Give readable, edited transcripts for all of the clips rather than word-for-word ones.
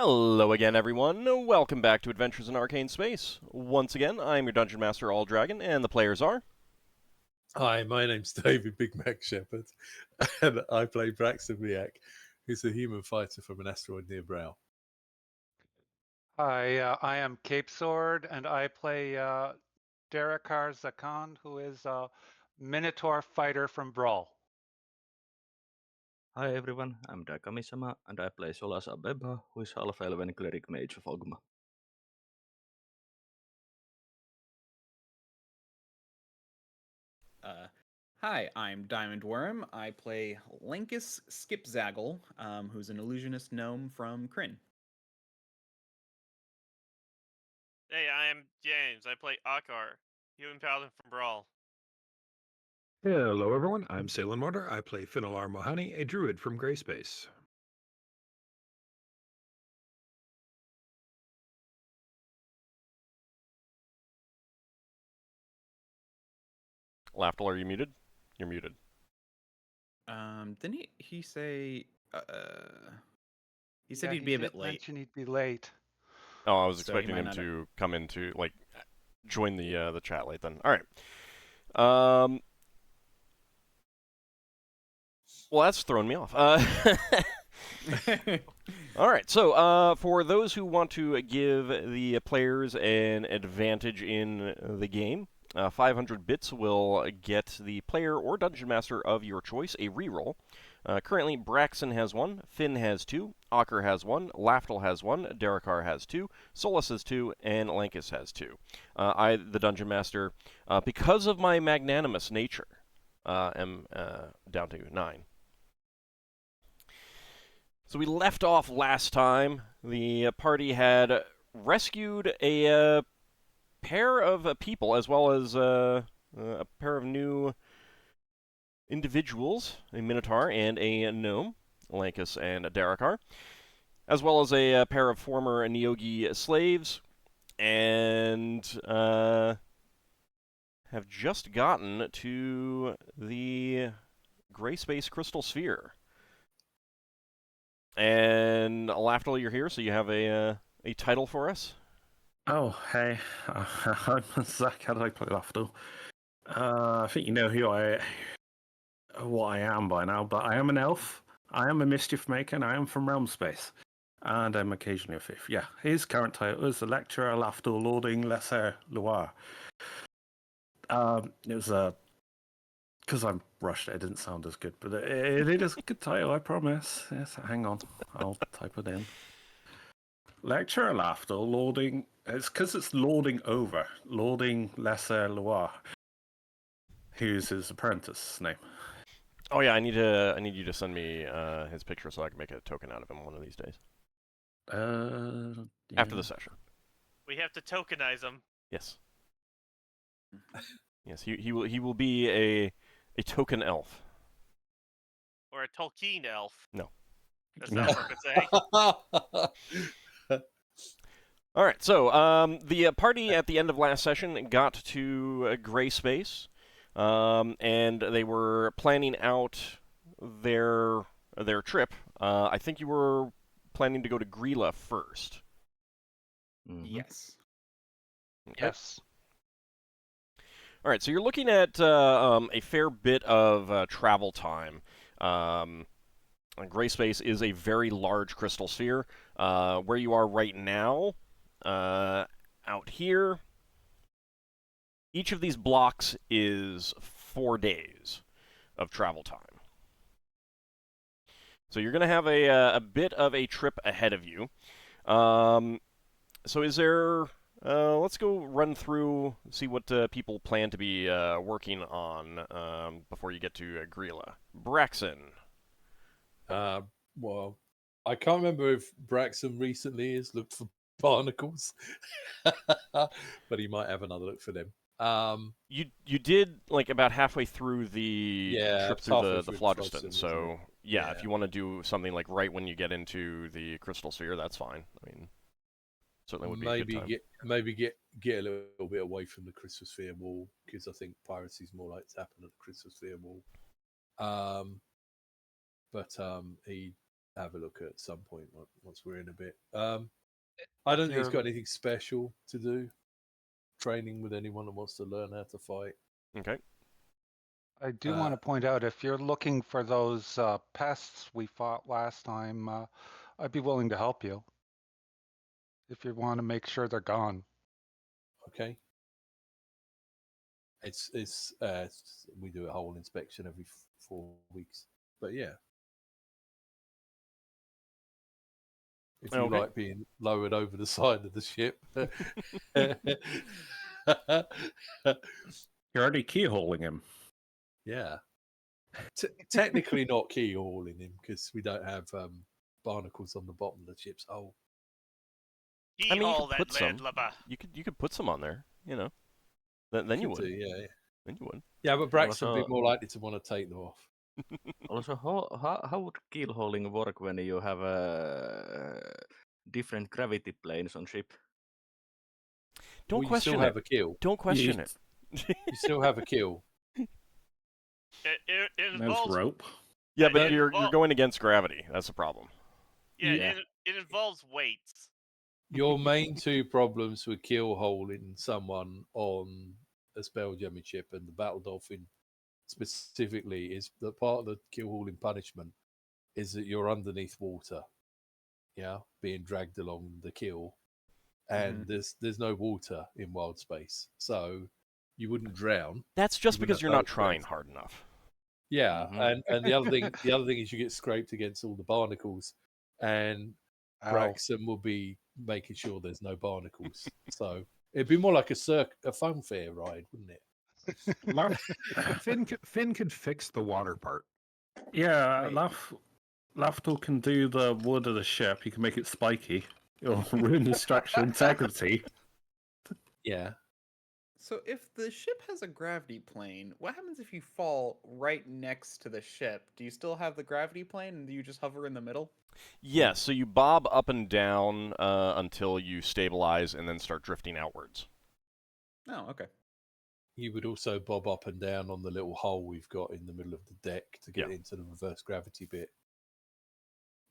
Hello again, everyone. Welcome back to Adventures in Arcane Space. Once again, I'm your Dungeon Master, AuldDragon, and the players are... Hi, my name's David Big Mac Shepherd, and I play Braxon Miacc, who's a human fighter from an asteroid near Brow. Hi, I am Cape Sword, and I play Darrakar Zakhan, who is a Minotaur fighter from Brawl. Hi everyone, I'm Dakamisama and I play Solas Ebha, who is Half-Elven Cleric Mage of Ogma. Hi, I'm Diamond Worm. I play Lankas Skipzaggle, who's an Illusionist gnome from Kryn. Hey, I'm James. I play Ockar, human paladin from Brawl. Hello, everyone. I'm Salem Mortar. I play Finnel'ar Mohani, a druid from Grey Space. Lafdul, are you muted? You're muted. Didn't he say? He said Yeah, he'd be a bit did late. mention he'd be late. Oh, I was So expecting he him might not to come in to, join the chat late then. Alright. Well, that's thrown me off. Alright, so for those who want to give the players an advantage in the game, 500 bits will get the player or dungeon master of your choice a reroll. Currently, Braxon has 1, Finn has 2, Ockar has 1, Lafdul has 1, Darrakar has 2, Solas has 2, and Lankas has 2. I, the dungeon master, because of my magnanimous nature, am down to 9. So we left off last time. The party had rescued a pair of people, as well as a pair of new individuals, a Minotaur and a Gnome, Lankas and Darrakar, as well as a pair of former Neogi slaves, and have just gotten to the Gray Space Crystal Sphere. And Lafdul, you're here, so you have a title for us? Oh, hey, I'm Zach. How do I play Lafdul? I think you know what I am by now, but I am an elf. I am a Mischiefmaker, and I am from Realm Space. And I'm occasionally a fifth. Yeah, his current title is the Lecturer Lafdul Lording Lesser Loire. It was because I'm rushed, it didn't sound as good, but it is a good title, I promise. Yes, hang on, I'll type it in. Lecturer Lafdul Lording. It's because it's lording over, Lording Lesser Loire, who's his apprentice name. Oh yeah, I need you to send me his picture so I can make a token out of him one of these days. Yeah. After the session. We have to tokenize him. Yes. Yes, he will be a token elf. Or a Tolkien elf. No. That's not what I'm saying. All right, so the party at the end of last session got to Gray Space, and they were planning out their trip. I think you were planning to go to Grilla first. Mm-hmm. Yes. Okay. Yes. All right, so you're looking at a fair bit of travel time. Gray Space is a very large crystal sphere. Where you are right now, out here, each of these blocks is 4 days of travel time. So you're going to have a bit of a trip ahead of you. So is there... let's go run through, see what people plan to be working on before you get to Grilla. Braxon. Well, I can't remember if Braxon recently has looked for barnacles, but he might have another look for them. You did like about halfway through the trip through the phlogiston, so yeah, if you want to do something like right when you get into the crystal sphere, that's fine. I mean, certainly would be a good time. Maybe get a little bit away from the Crystalsphere Wall, because I think piracy is more likely to happen at the Crystalsphere Wall. But he have a look at some point once we're in a bit. I don't think he's got anything special to do. Training with anyone that wants to learn how to fight. Okay. I do want to point out, if you're looking for those pests we fought last time, I'd be willing to help you. If you want to make sure they're gone. Okay. It's we do a whole inspection every 4 weeks, but yeah. If you like being lowered over the side of the ship. You're already keyholing him. Yeah. Technically not keyholing him because we don't have barnacles on the bottom of the ship's hull. I mean, you Keyhole could put that some. landlubber. You could put some on there. You know. Then you would. Yeah. Then you would. Yeah, but Braxton would be more likely to want to take them off. Also, how would keelholing work when you have different gravity planes on ship? Don't You question still it. have a kill. Don't question it. You still have a kill. It There's involves rope. Yeah, but it you're involves- going against gravity. That's the problem. Yeah, it involves weights. Your main two problems with keelholing someone on a Spelljammer ship and the Battle Dolphin specifically is that part of the keelhauling punishment is that you're underneath water, being dragged along the keel, and there's no water in wild space, so you wouldn't drown. That's just You wouldn't because have you're not no trying breath. hard enough. Yeah, and the other thing is you get scraped against all the barnacles, and Braxon will be making sure there's no barnacles. So it'd be more like a fun fair ride, wouldn't it? Finn could fix the water part. Yeah, Lafdul can do the wood of the ship. He can make it spiky. It'll ruin the structure integrity. Yeah. So if the ship has a gravity plane, what happens if you fall right next to the ship? Do you still have the gravity plane and do you just hover in the middle? Yes, so you bob up and down until you stabilize and then start drifting outwards. Oh, okay. You would also bob up and down on the little hole we've got in the middle of the deck to get into the reverse gravity bit.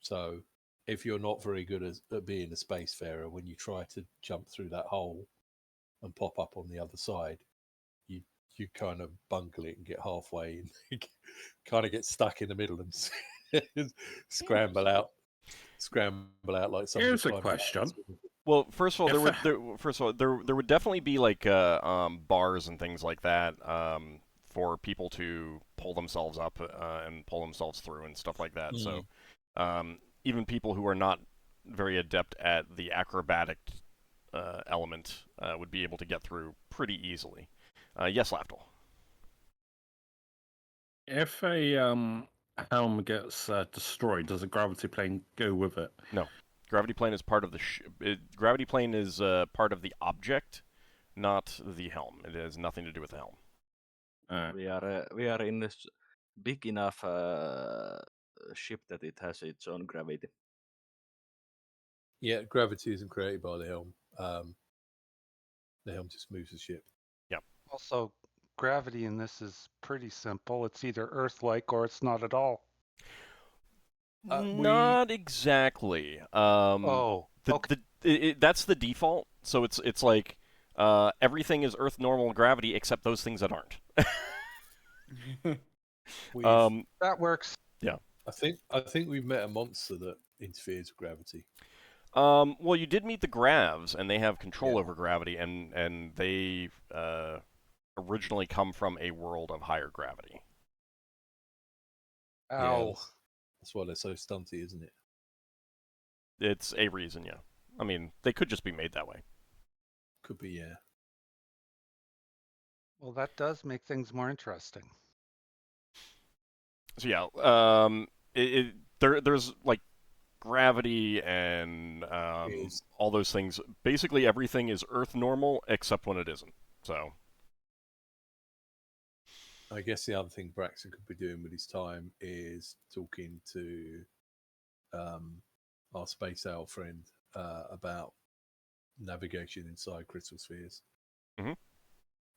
So if you're not very good at being a spacefarer, when you try to jump through that hole and pop up on the other side, you kind of bungle it and get halfway and kind of get stuck in the middle and scramble out like something. Here's a question. Well, first of all, there would definitely be like bars and things like that for people to pull themselves up and pull themselves through and stuff like that. So even people who are not very adept at the acrobatic element would be able to get through pretty easily. Yes, Lafdul. If a helm gets destroyed, does a gravity plane go with it? No. Gravity plane is part of the gravity plane is part of the object, not the helm. It has nothing to do with the helm. We are in this big enough ship that it has its own gravity. Yeah, gravity isn't created by the helm. The helm just moves the ship. Yeah. Also, gravity in this is pretty simple. It's either Earth-like or it's not at all. Not exactly. Okay. That's the default. So it's like everything is Earth normal gravity except those things that aren't. That works. Yeah. I think we've met a monster that interferes with gravity. Well, you did meet the Gravs, and they have control over gravity, and they originally come from a world of higher gravity. Ow. Yeah, that's why they're so stunty, isn't it? It's a reason, yeah. I mean, they could just be made that way. Could be, yeah. Well, that does make things more interesting. So yeah, there's like gravity and all those things. Basically, everything is Earth normal except when it isn't. So I guess the other thing Braxon could be doing with his time is talking to our space owl friend about navigation inside crystal spheres.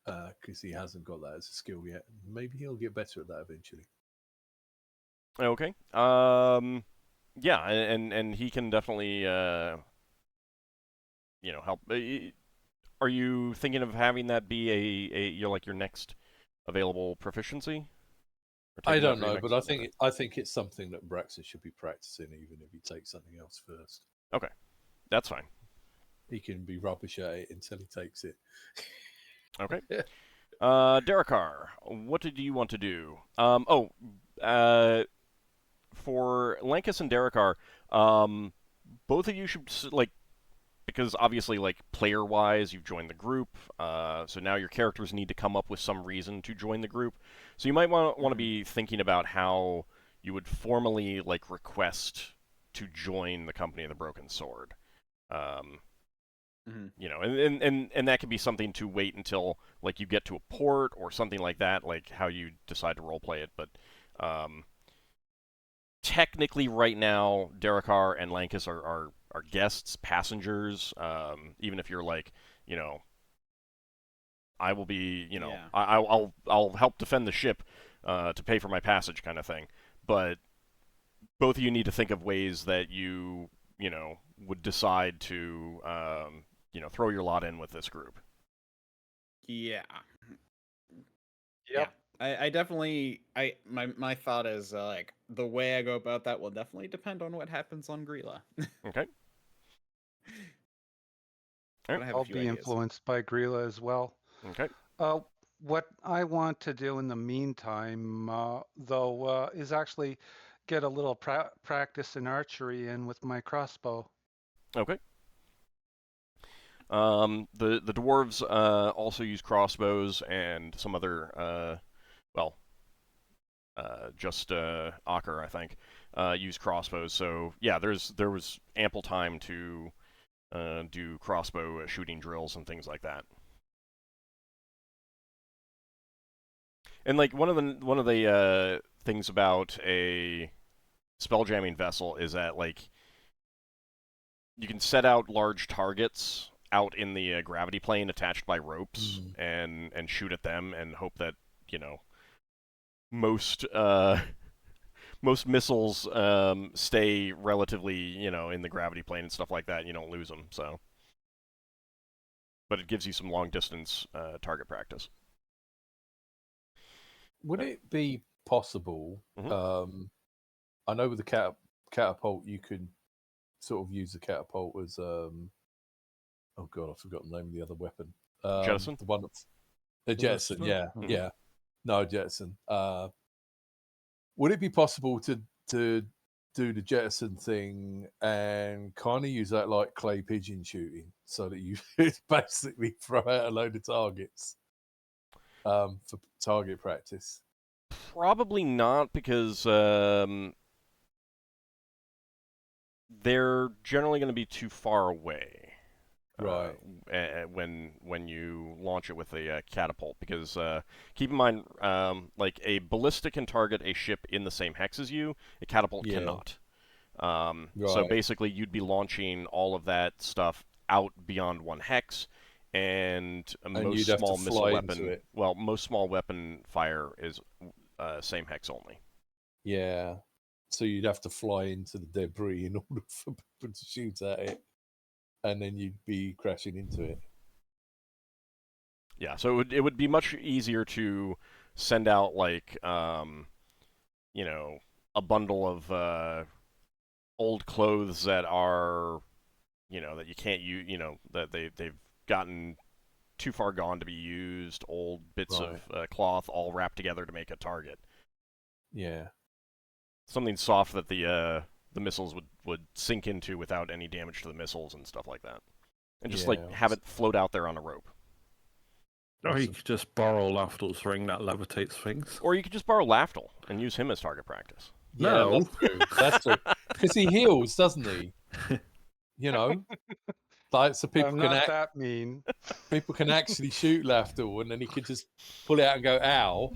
Because he hasn't got that as a skill yet. Maybe he'll get better at that eventually. okay. Yeah, and he can definitely help. Are you thinking of having that be your next available proficiency? I don't know, but I think it's something that Braxon should be practicing, even if he takes something else first. Okay, that's fine. He can be rubbish at it until he takes it. Okay. Darrakar, what did you want to do? For Lankas and Darrakar, both of you should because obviously, player-wise, you've joined the group, so now your characters need to come up with some reason to join the group. So you might want to be thinking about how you would formally, request to join the Company of the Broken Sword. And that could be something to wait until, you get to a port or something like that, how you decide to roleplay it. But technically, right now, Darrakar and Lankas are guests, passengers. Even if you're I will be, I'll help defend the ship to pay for my passage, kind of thing. But both of you need to think of ways that you would decide to throw your lot in with this group. Yeah. Yep. Yeah. I definitely my thought is the way I go about that will definitely depend on what happens on Grilla. Okay. But I have a I'll few be ideas. influenced by Grilla as well. Okay. What I want to do in the meantime, though, is actually get a little practice in archery in with my crossbow. Okay. The dwarves also use crossbows and some other just Ockar, I think, use crossbows. So yeah, there was ample time to do crossbow shooting drills and things like that. And one of the things about a spelljamming vessel is that you can set out large targets out in the gravity plane attached by ropes and shoot at them and hope that most missiles stay relatively in the gravity plane and stuff like that, and you don't lose them. So, but it gives you some long distance target practice. Would it be possible? I know with the catapult, you could sort of use the catapult as oh god, I forgot the name of the other weapon. Jettison. The one that's the jettison. Yeah, yeah. No, jettison. Would it be possible to do the jettison thing and kind of use that like clay pigeon shooting, so that you basically throw out a load of targets for target practice? Probably not, because they're generally going to be too far away, right? When you launch it with a catapult, because keep in mind, a ballista can target a ship in the same hex as you. A catapult cannot. So basically, you'd be launching all of that stuff out beyond one hex, and most small missile weapon. Well, most small weapon fire is same hex only. Yeah. So you'd have to fly into the debris in order for people to shoot at it, and then you'd be crashing into it. Yeah, so it would be much easier to send out a bundle of old clothes that are, that you can't use, that they've gotten too far gone to be used, old bits of cloth all wrapped together to make a target. Yeah. Something soft that the missiles would sink into without any damage to the missiles and stuff like that. And just have it float out there on a rope. Or you could just borrow Lafdul's ring that levitates things. Or you could just borrow Lafdul and use him as target practice. Yeah, no, that's true. Because he heals, doesn't he? So people not that mean. People can actually shoot Lafdul, and then he could just pull it out and go, "Ow."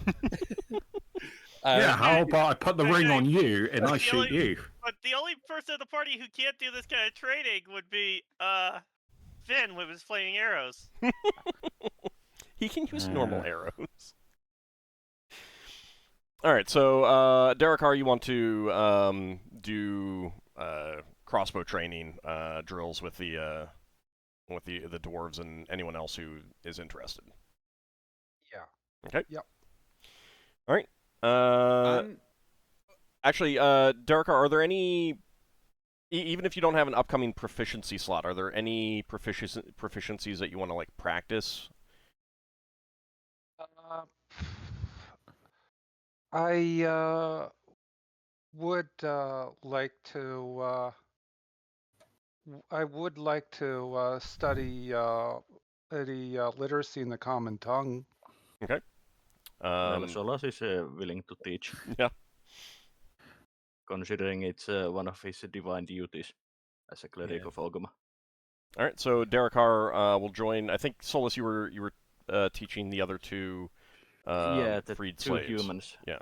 Yeah, how about I put the ring on you and I shoot you? But the only person in the party who can't do this kind of training would be Finn with his flaming arrows. He can use normal arrows. All right, so Darrakar, you want to do crossbow training drills with the dwarves and anyone else who is interested. Yeah. Okay. Yep. All right. Actually, Darrakar, are there any, even if you don't have an upcoming proficiency slot, are there any proficiencies that you want to like practice? I would like to. I would like to study any literacy in the common tongue. Okay. Well, Solas is willing to teach. Yeah. Considering it's one of his divine duties as a cleric of Ogma. All right. So Darrakar will join. I think Solas, you were teaching the other two. Yeah, the freed two slaves. humans. Yeah.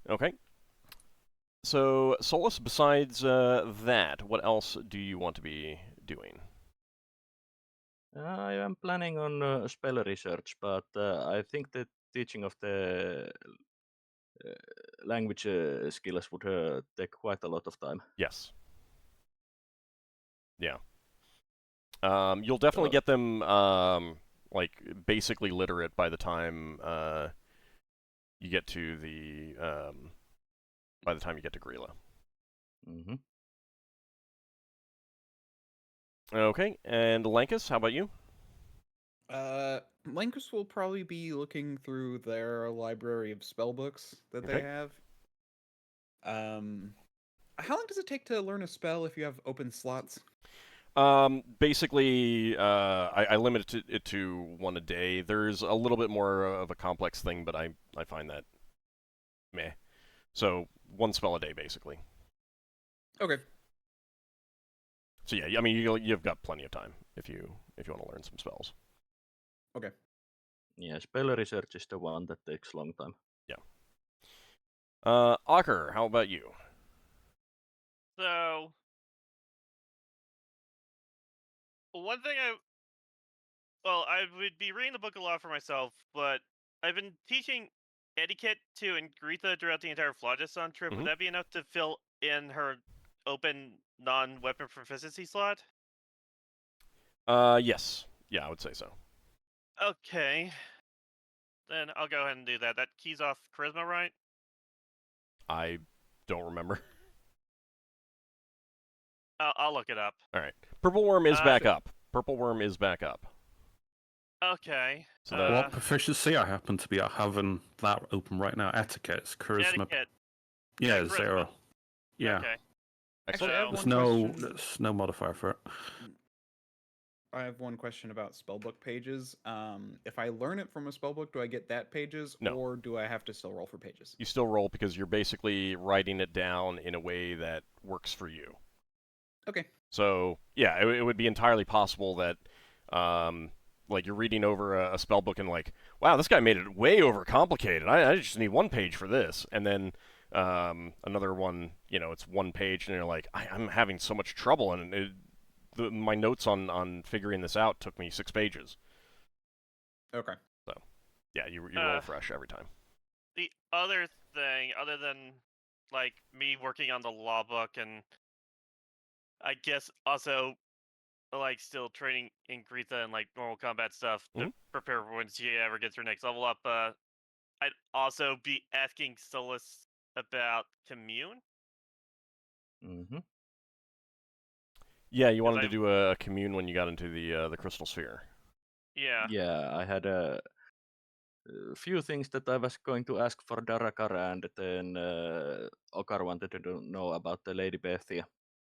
Okay. So Solas, besides that, what else do you want to be doing? I am planning on spell research, but I think the teaching of the language skills would take quite a lot of time. Yes. Yeah. You'll definitely get them like basically literate by the time you get to the Grilla. Mm-hmm. Okay, and Lankas, how about you? Lankas will probably be looking through their library of spellbooks that they Okay. have. How long does it take to learn a spell if you have open slots? Basically, I limit it to one a day. There's a little bit more of a complex thing, but I find that meh. So one spell a day, basically. Okay. So yeah, I mean you've got plenty of time if you want to learn some spells. Okay. Yeah, spell research is the one that takes long time. Yeah. Ockar, how about you? So, one thing I would be reading the book a lot for myself, but I've been teaching etiquette to Ingritha throughout the entire Phlogiston trip. Mhm. Would that be enough to fill in her open non-weapon proficiency slot? Yes. Yeah, I would say so. Okay. Then I'll go ahead and do that. That keys off charisma, right? I don't remember. I'll look it up. All right. Purple Worm is Uh, back so- up. Purple Worm is back up. Okay. So that- What proficiency I happen to be having that open right now? Etiquette, charisma. Etiquette. Yeah, charisma. 0. Yeah. Okay. Excellent. Actually, I have There's one there's no modifier for it. I have one question about spellbook pages. If I learn it from a spellbook, do I get that pages, No. or do I have to still roll for pages? You still roll because you're basically writing it down in a way that works for you. Okay. So yeah, it would be entirely possible that, like you're reading over a spell book and like, wow, this guy made it way overcomplicated. I just need one page for this, and then another one, it's one page, and you're like, I'm having so much trouble, and my notes on figuring this out took me 6 pages. Okay. So yeah, you roll fresh every time. The other thing, other than like me working on the law book and I guess also like still training in Ingritha and like normal combat stuff to prepare for when she ever gets her next level up, I'd also be asking Solas about commune. Mm-hmm. Yeah, you wanted to do a commune when you got into the crystal sphere. Yeah. Yeah, I had a few things that I was going to ask for Darrakar, and then Ockar wanted to know about the Lady Bethia.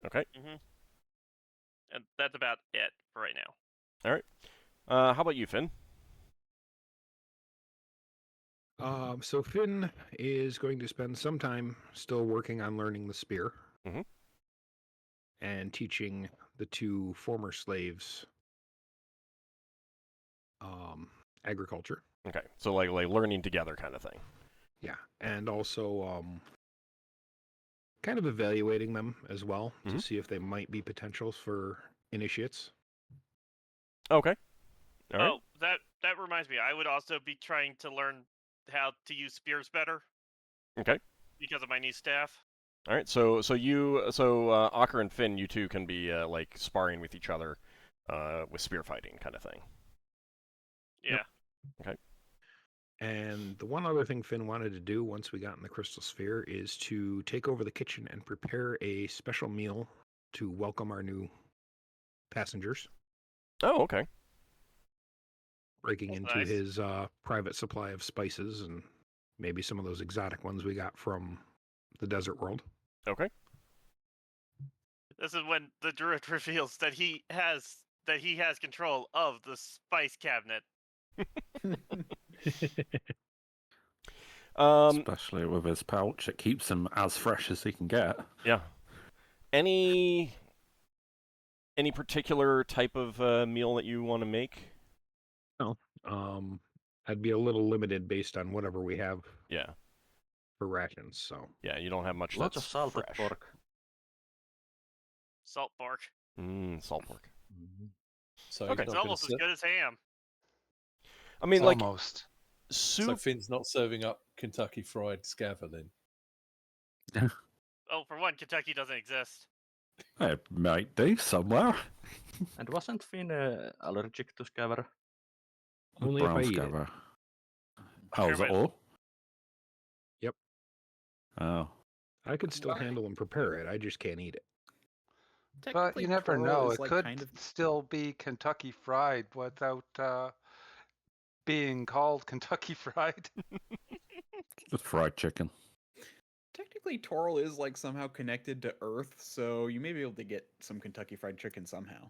Okay. Mm-hmm. And that's about it for right now. All right. How about you, Finn? So Finn is going to spend some time still working on learning the spear and teaching the two former slaves agriculture. Okay, so like learning together kind of thing. Yeah, and also kind of evaluating them as well to see if they might be potentials for initiates. Okay. All right. Oh, that reminds me. I would also be trying to learn how to use spears better. Okay. Because of my new staff. All right, so Ockar and Finn, you two can be like sparring with each other, with spear fighting kind of thing. Yeah. Okay. And the one other thing Finn wanted to do once we got in the Crystal Sphere is to take over the kitchen and prepare a special meal to welcome our new passengers, Oh, okay. breaking That's into nice. his private supply of spices and maybe some of those exotic ones we got from the desert world. Okay. This is when the druid reveals that he has control of the spice cabinet. Especially with his pouch, it keeps him as fresh as he can get. Yeah. Any particular type of meal that you want to make? No. I'd be a little limited based on whatever we have Yeah. for rations, so. Yeah, you don't have much Lots of that's salted fresh. pork. Salt pork. Salt pork. So Okay. he's It's not almost as gonna good as ham. I mean, like Almost. So soup. Finn's not serving up Kentucky Fried Scaver then. Oh, for one, Kentucky doesn't exist. It might do somewhere. And wasn't Finn allergic to scaver? Only if I Brown eat it. scaver. Oh, is it Kermit. all? Yep. Oh. I could still handle and prepare it. I just can't eat it. But Technically, you never Toro know. is It like could kind of still be Kentucky Fried without being called Kentucky Fried. Just fried chicken. technically Toro is like somehow connected to Earth, so you may be able to get some Kentucky Fried Chicken somehow.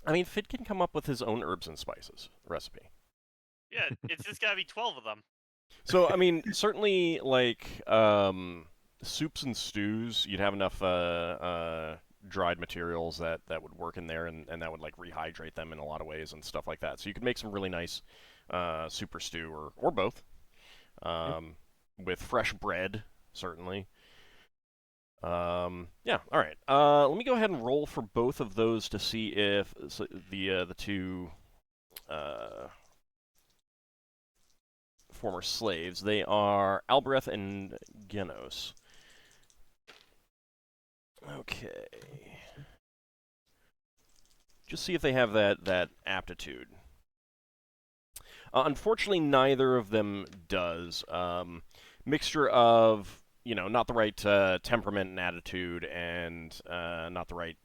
I mean, Finn can come up with his own herbs and spices recipe. Yeah, it's just gotta be 12 of them. So, I mean, certainly, like, soups and stews, you'd have enough dried materials that would work in there, and that would, like, rehydrate them in a lot of ways and stuff like that. So you could make some really nice soup or stew, or both, with fresh bread, certainly. Yeah, all right. Let me go ahead and roll for both of those to see if the two former slaves. They are Albreth and Genos. Okay. Just see if they have that aptitude. Unfortunately, neither of them does. Mixture of, not the right temperament and attitude, and not the right,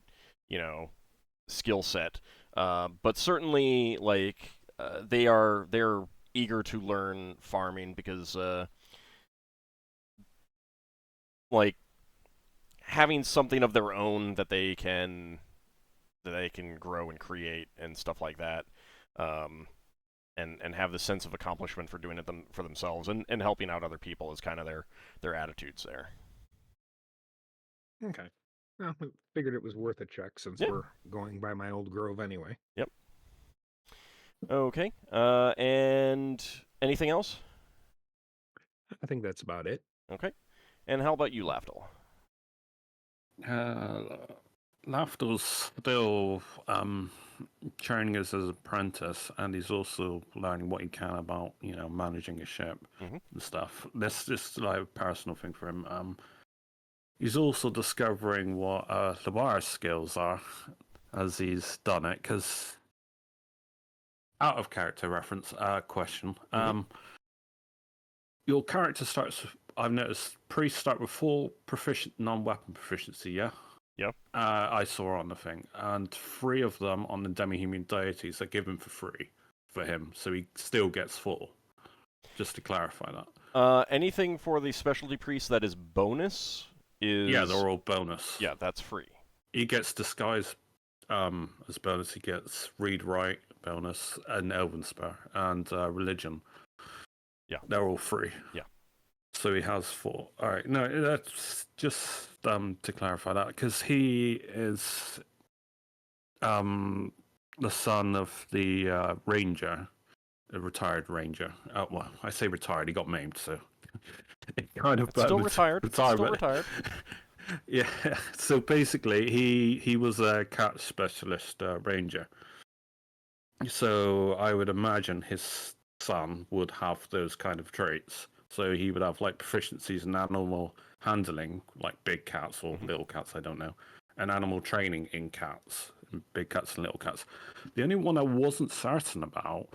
skill set. But certainly, like, they're eager to learn farming because, like, having something of their own that they can grow and create and stuff like that, and have the sense of accomplishment for doing it for themselves and helping out other people is kind of their attitudes there. Okay. Well, I figured it was worth a check since we're going by my old grove anyway. Yep. Okay. And anything else? I think that's about it. Okay. And how about you, Lafdul? Lafdul's still training as an apprentice, and he's also learning what he can about, managing a ship and stuff. That's just like a personal thing for him. He's also discovering what Labar's skills are as he's done it, because out of character reference question. Your character starts, I've noticed, priests start with full proficient non-weapon proficiency, yeah? Yep. I saw on the thing. And 3 of them on the demi-human deities are given for free for him, so he still gets full. Just to clarify that. Anything for the specialty priest that is bonus is... Yeah, they're all bonus. Yeah, that's free. He gets disguise as bonus. He gets read write bonus, and elven spell, and religion. Yeah. They're all free. Yeah. So he has 4. All right. No, that's just to clarify that, because he is the son of the ranger, a retired ranger. Well, I say retired. He got maimed, so it kind of Still retired. Still retired. Yeah. So basically, he was a cat specialist ranger. So I would imagine his son would have those kind of traits. So he would have like proficiencies in animal handling, like big cats or little cats, I don't know, and animal training in cats, big cats and little cats. The only one I wasn't certain about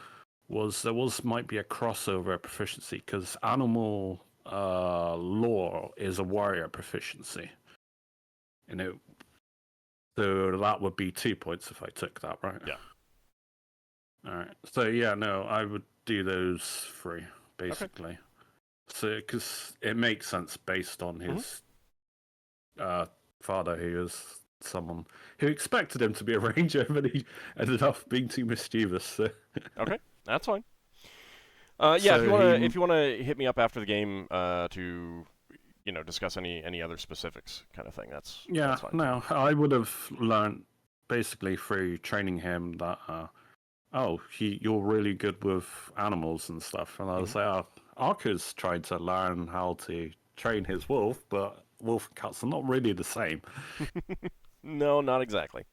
was might be a crossover proficiency, because animal lore is a warrior proficiency. So that would be 2 points if I took that, right? Yeah. All right. So yeah, no, I would do those 3 basically. Okay. So because it makes sense based on his father, who is someone who expected him to be a ranger, but he ended up being too mischievous. So. Okay, that's fine. Yeah, so if you wanna hit me up after the game to discuss any other specifics kind of thing, that's fine. No, I would have learned basically through training him that you're really good with animals and stuff, and I was like, Arker's tried to learn how to train his wolf, but wolf and cats are not really the same. No, not exactly.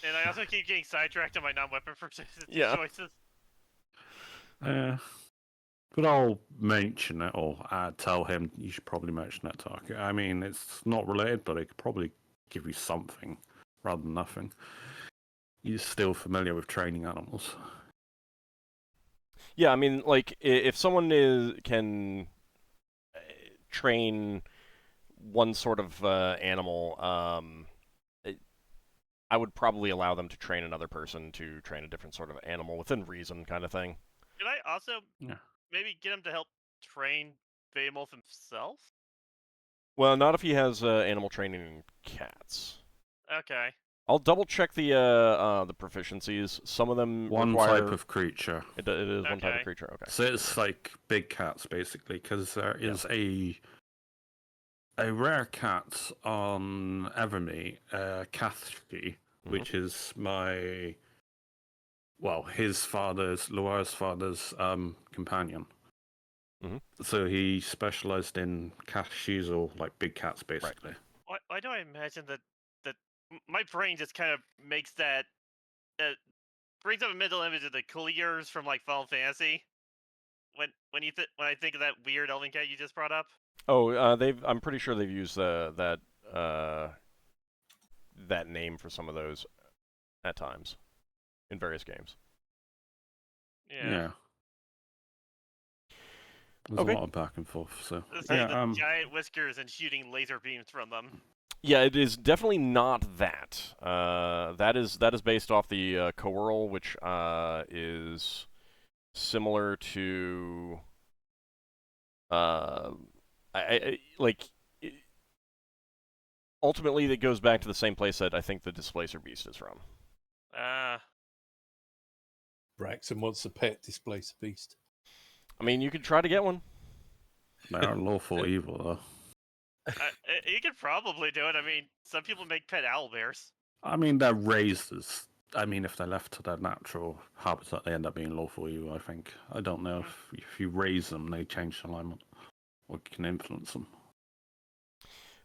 And I also keep getting sidetracked on my non-weapon proficiency choices. But I'll mention it, or tell him you should probably mention it to Ockar. I mean, it's not related, but it could probably give you something rather than nothing. He's still familiar with training animals. Yeah, I mean, like, if someone can train one sort of animal, I would probably allow them to train another person to train a different sort of animal within reason, kind of thing. Could I also maybe get him to help train Behemoth himself? Well, not if he has animal training in cats. Okay. I'll double check the proficiencies. Some of them one require... type of creature. It is one type of creature. Okay. So it's like big cats basically, because there is a rare cat on Evermeet, Kathshi, which is his father's, Loire's father's companion. So he specialized in Kathshis, or like big cats basically. Right. Why do I imagine that my brain just kind of makes that brings up a mental image of the clears from like Final Fantasy when I think of that weird elven cat you just brought up. Oh, I'm pretty sure they've used that name for some of those at times in various games. Yeah. There's a lot of back and forth. So the giant whiskers and shooting laser beams from them. Yeah, it is definitely not that. That is based off the Coeurl, which is similar to ultimately it goes back to the same place that I think the Displacer Beast is from. Braxon wants a pet Displacer Beast. I mean, you could try to get one. They are lawful evil, though. You could probably do it. I mean, some people make pet owlbears. I mean, they're raised as... I mean, if they're left to their natural habitat, they end up being lawful evil, I think. I don't know if you raise them, they change alignment, or can influence them.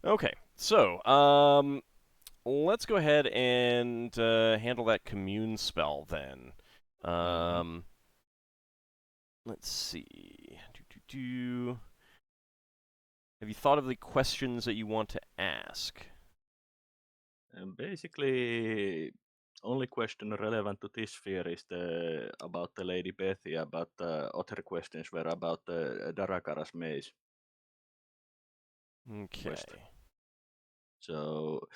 Okay, so, let's go ahead and handle that commune spell, then. Let's see. Have you thought of the questions that you want to ask? Basically, only question relevant to this sphere is about the Lady Bethia, but other questions were about Darrakar's Mage. Okay. Quest. So,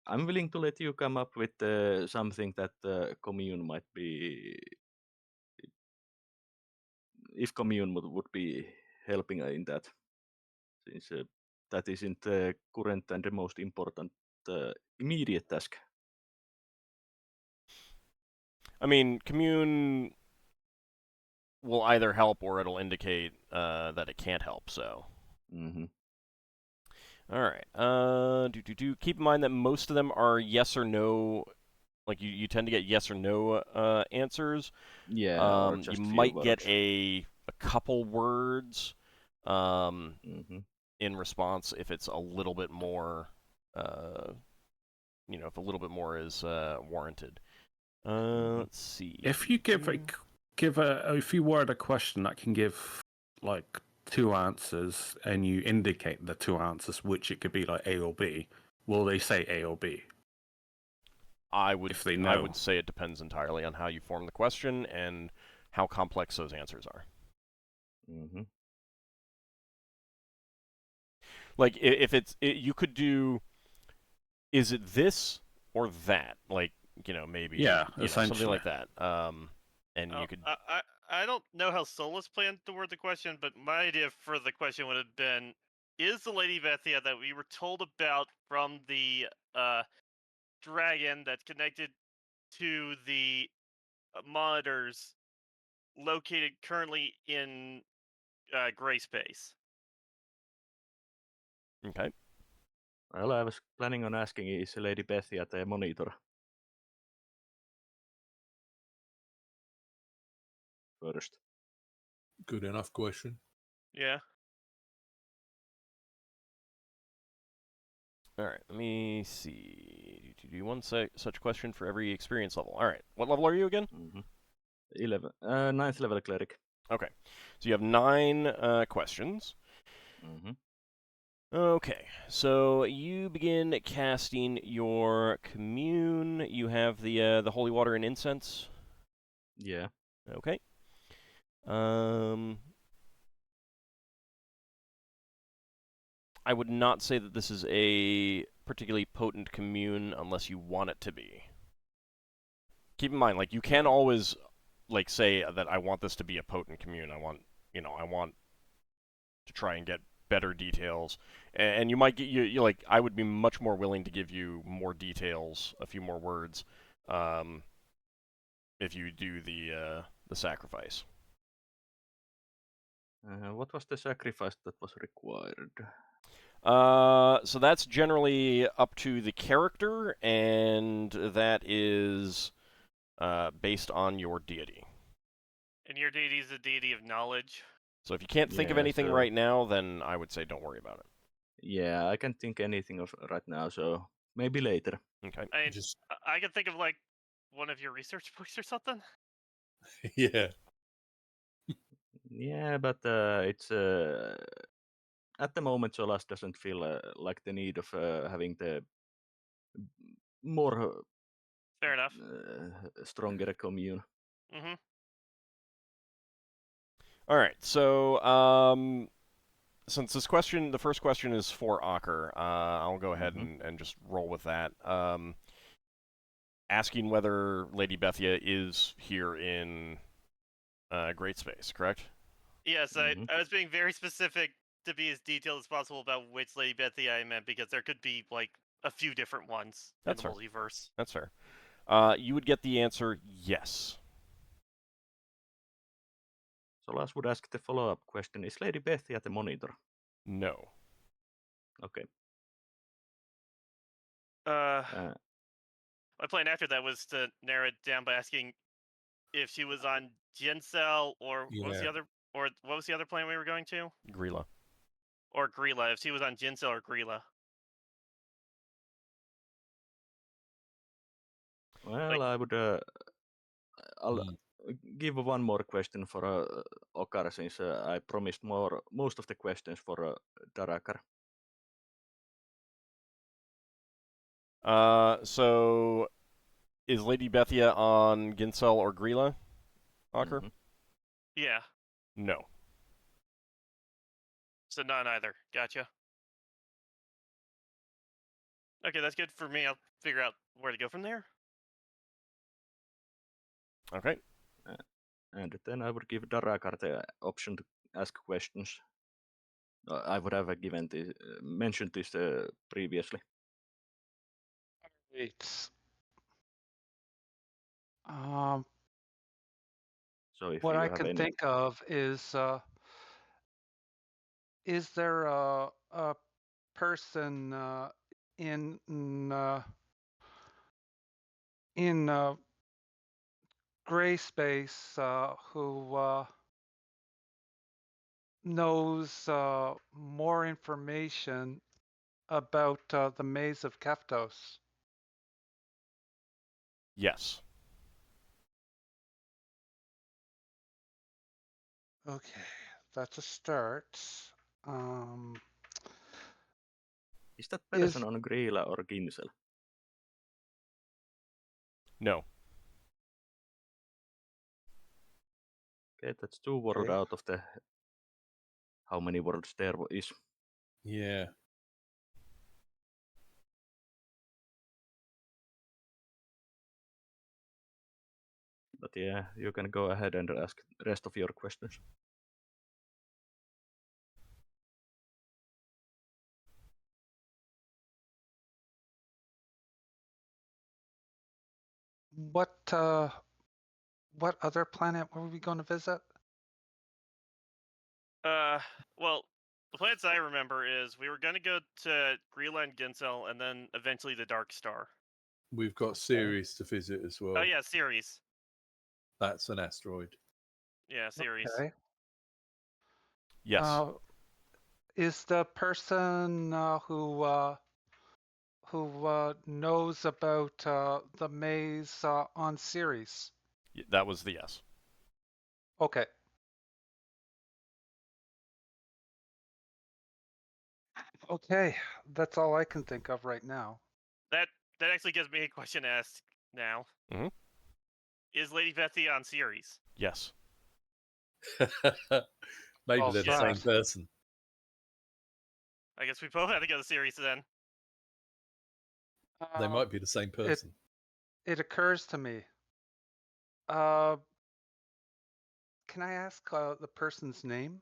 I'm willing to let you come up with something that commune might be... If commune would be helping in that. Since that isn't the current and the most important immediate task. I mean, commune will either help or it'll indicate that it can't help, so. Alright. Keep in mind that most of them are yes or no. Like, you tend to get yes or no answers. Yeah, you might get a couple words in response if it's a little bit more, if a little bit more is warranted. Let's see. If you if you word a question that can give like two answers and you indicate the two answers, which it could be like A or B, will they say A or B? If they know. I would say it depends entirely on how you form the question and how complex those answers are. Mm-hmm. Like, if you could do, is it this or that? Like, maybe. Yeah, something essentially. like that. And you could. I don't know how Solas planned to word the question, but my idea for the question would have been: is the Lady Bethia that we were told about from the dragon that's connected to the monitors located currently in gray space? Okay. Well, I was planning on asking, is Lady Bethia at a monitor? First. Good enough question. Yeah. All right. Let me see. Do one such question for every experience level. All right. What level are you again? 9th level cleric. Okay. So you have 9 questions. Mm-hmm. Okay, so you begin casting your commune. You have the holy water and incense. Yeah. Okay. I would not say that this is a particularly potent commune unless you want it to be. Keep in mind, like, you can always, like, say that I want this to be a potent commune. I want to try and get better details, and you might get you like, I would be much more willing to give you more details, a few more words, if you do the sacrifice. What was the sacrifice that was required? So that's generally up to the character, and that is based on your deity. And your deity is the deity of knowledge. So if you can't think of Yeah, anything so- right now, then I would say don't worry about it. Yeah, I can't think anything of right now, so maybe later. Okay. I can think of like one of your research books or something. Yeah. Yeah, but it's at the moment Solas doesn't feel like the need of having the more Fair enough. stronger commune. Mm-hmm. All right. So since the first question is for Ockar, I'll go ahead and just roll with that. Asking whether Lady Bethia is here in Great Space, correct? Yes, I was being very specific to be as detailed as possible about which Lady Bethia I meant, because there could be like a few different ones in the multiverse. That's fair. You would get the answer yes. Solas would ask the follow-up question: is Lady Bethia at the monitor? No. Okay. My plan after that was to narrow it down by asking if she was on Gincel or what was the other planet we were going to? Grilla. Or Grilla, if she was on Gincel or Grilla. Well, I would I'll give one more question for Ockar, since I promised most of the questions for Darrakar. So is Lady Bethia on Gincel or Grilla, Ockar? Yeah. No. So none either. Gotcha. Okay, that's good for me. I'll figure out where to go from there. Okay. And then I would give Darrakar the option to ask questions. I would have mentioned this previously. It's So if what you I have can any... think of is there a person in gray space who knows more information about the maze of Keftos? Yes. Okay, that's a start. Is that person on Grilla or Ginsel? No. Okay, that's 2 words out of the... How many words there is? Yeah. But yeah, you can go ahead and ask the rest of your questions. What other planet were we going to visit? Well, the plans I remember is we were going to go to Grilla and Ginsel, and then eventually the Dark Star. We've got Ceres to visit as well. Oh yeah, Ceres. That's an asteroid. Yeah, Ceres. Okay. Yes. Is the person who knows about the maze on Ceres? That was the yes. Okay. Okay, that's all I can think of right now. That actually gives me a question to ask now. Mhm. Is Lady Bethia on Ceres? Yes. Maybe Oh, they're the sad. same person. I guess we both had to go to Ceres then. They might be the same person. It occurs to me. Can I ask the person's name?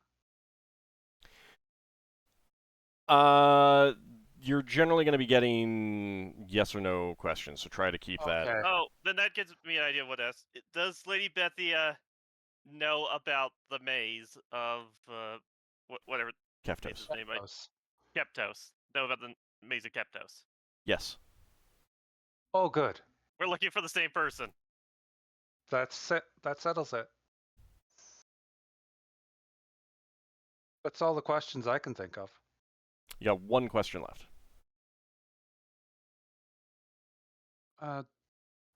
You're generally going to be getting yes or no questions, so try to keep that. Okay. Oh, then that gives me an idea of what else. Does Lady Bethia know about the maze of whatever Keftos. maze's name? Keftos. Keftos. Know about the maze of Keftos. Yes. Oh, good. We're looking for the same person. That's it. That settles it. That's all the questions I can think of. You got one question left.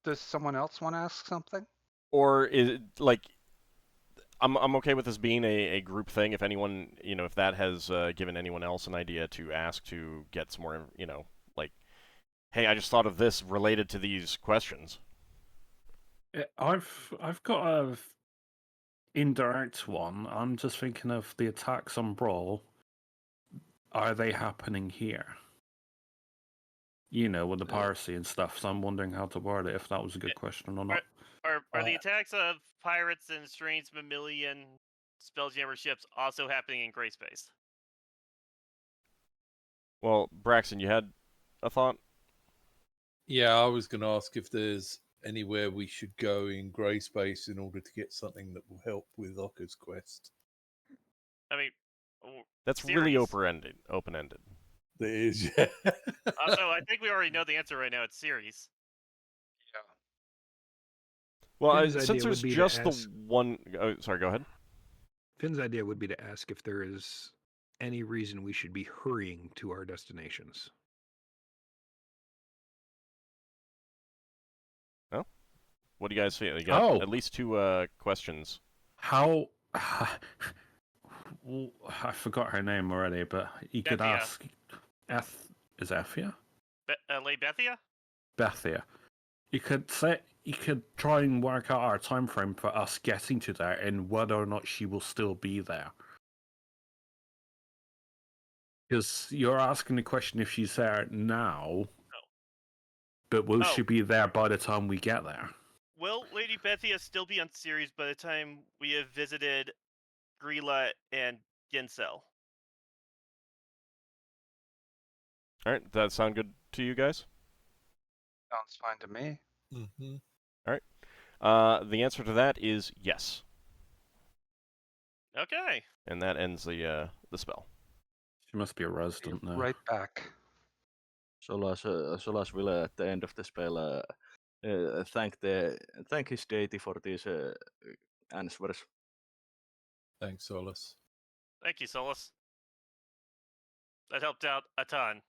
Does someone else want to ask something? Or is it, like, I'm okay with this being a group thing. If anyone, if that has given anyone else an idea to ask to get some more, like, hey, I just thought of this related to these questions. I've got a indirect one. I'm just thinking of the attacks on Brawl. Are they happening here? With the piracy and stuff. So I'm wondering how to word it. If that was a good question or not. Are the attacks of pirates and strange mammalian Spelljammer ships also happening in Gray Space? Well, Braxon, you had a thought? Yeah, I was going to ask if there's anywhere we should go in Grey Space in order to get something that will help with Ockar's quest. I mean, That's Ceres. really open-ended. It is, yeah. Also, I think we already know the answer right now. It's Ceres. Well, Finn's since idea there's would be to just the ask- one... Oh, sorry, go ahead. Finn's idea would be to ask if there is any reason we should be hurrying to our destinations. Oh? What do you guys see? You got Oh. at least 2 questions. How? Well, I forgot her name already, but you could Bethia. ask. Is Ephia? Lady Bethia? Bethia. You could try and work out our time frame for us getting to there and whether or not she will still be there. Because you're asking the question if she's there now, but will she be there by the time we get there? Will Lady Bethia still be on Ceres by the time we have visited Grilla and Ginsel? All right, does that sound good to you guys? Sounds fine to me. Mm-hmm. All right. The answer to that is yes. Okay. And that ends the spell. She must be a resident now. Right back. Solas will at the end of the spell thank his deity for these answers. Thanks, Solas. Thank you, Solas. That helped out a ton.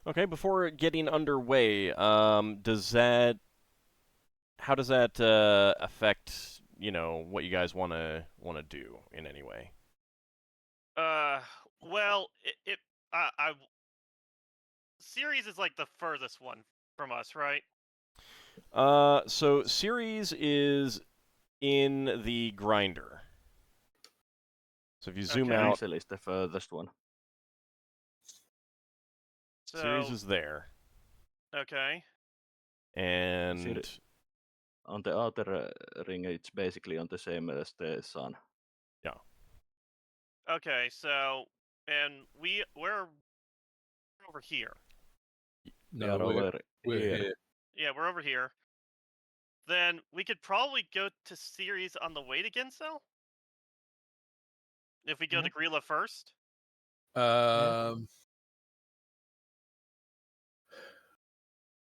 Okay, before getting underway, how does that affect what you guys want to do in any way. Well, Ceres is like the furthest one from us, right? So Ceres is in the grinder. So if you zoom Okay. out, Axel is the furthest one. Ceres So is there, okay. and On the outer ring, it's basically on the same as the sun. Okay, so and we're over here. We No, are over we're here. here. Yeah, we're over here. Then we could probably go to Ceres on the way to Gensel? If we go to Grilla first?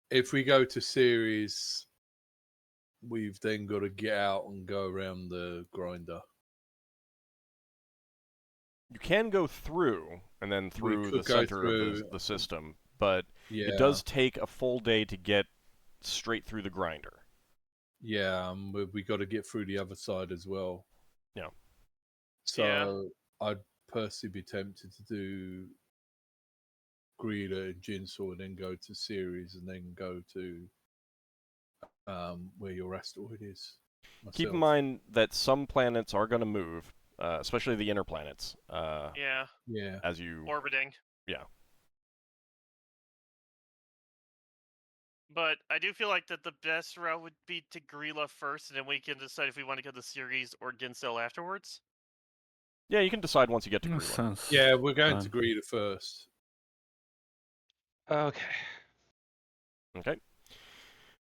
If we go to Ceres, we've then got to get out and go around the grinder. you can go through and then through the could go center of the system, but Yeah, it does take a full day to get straight through the grinder. Yeah, we got to get through the other side as well. Yeah. So I'd personally be tempted to do Grilla and Jinsor and then go to Ceres and then go to where your asteroid is. Keep in myself. mind that some planets are going to move, especially the inner planets. Yeah, Yeah. As you orbiting. Yeah. But I do feel like that the best route would be to Grilla first, and then we can decide if we want to go to Ceres or Gensel afterwards. Yeah, you can decide once you get to That Grilla. sounds Yeah, we're going fine. to Grilla first. Okay. Okay.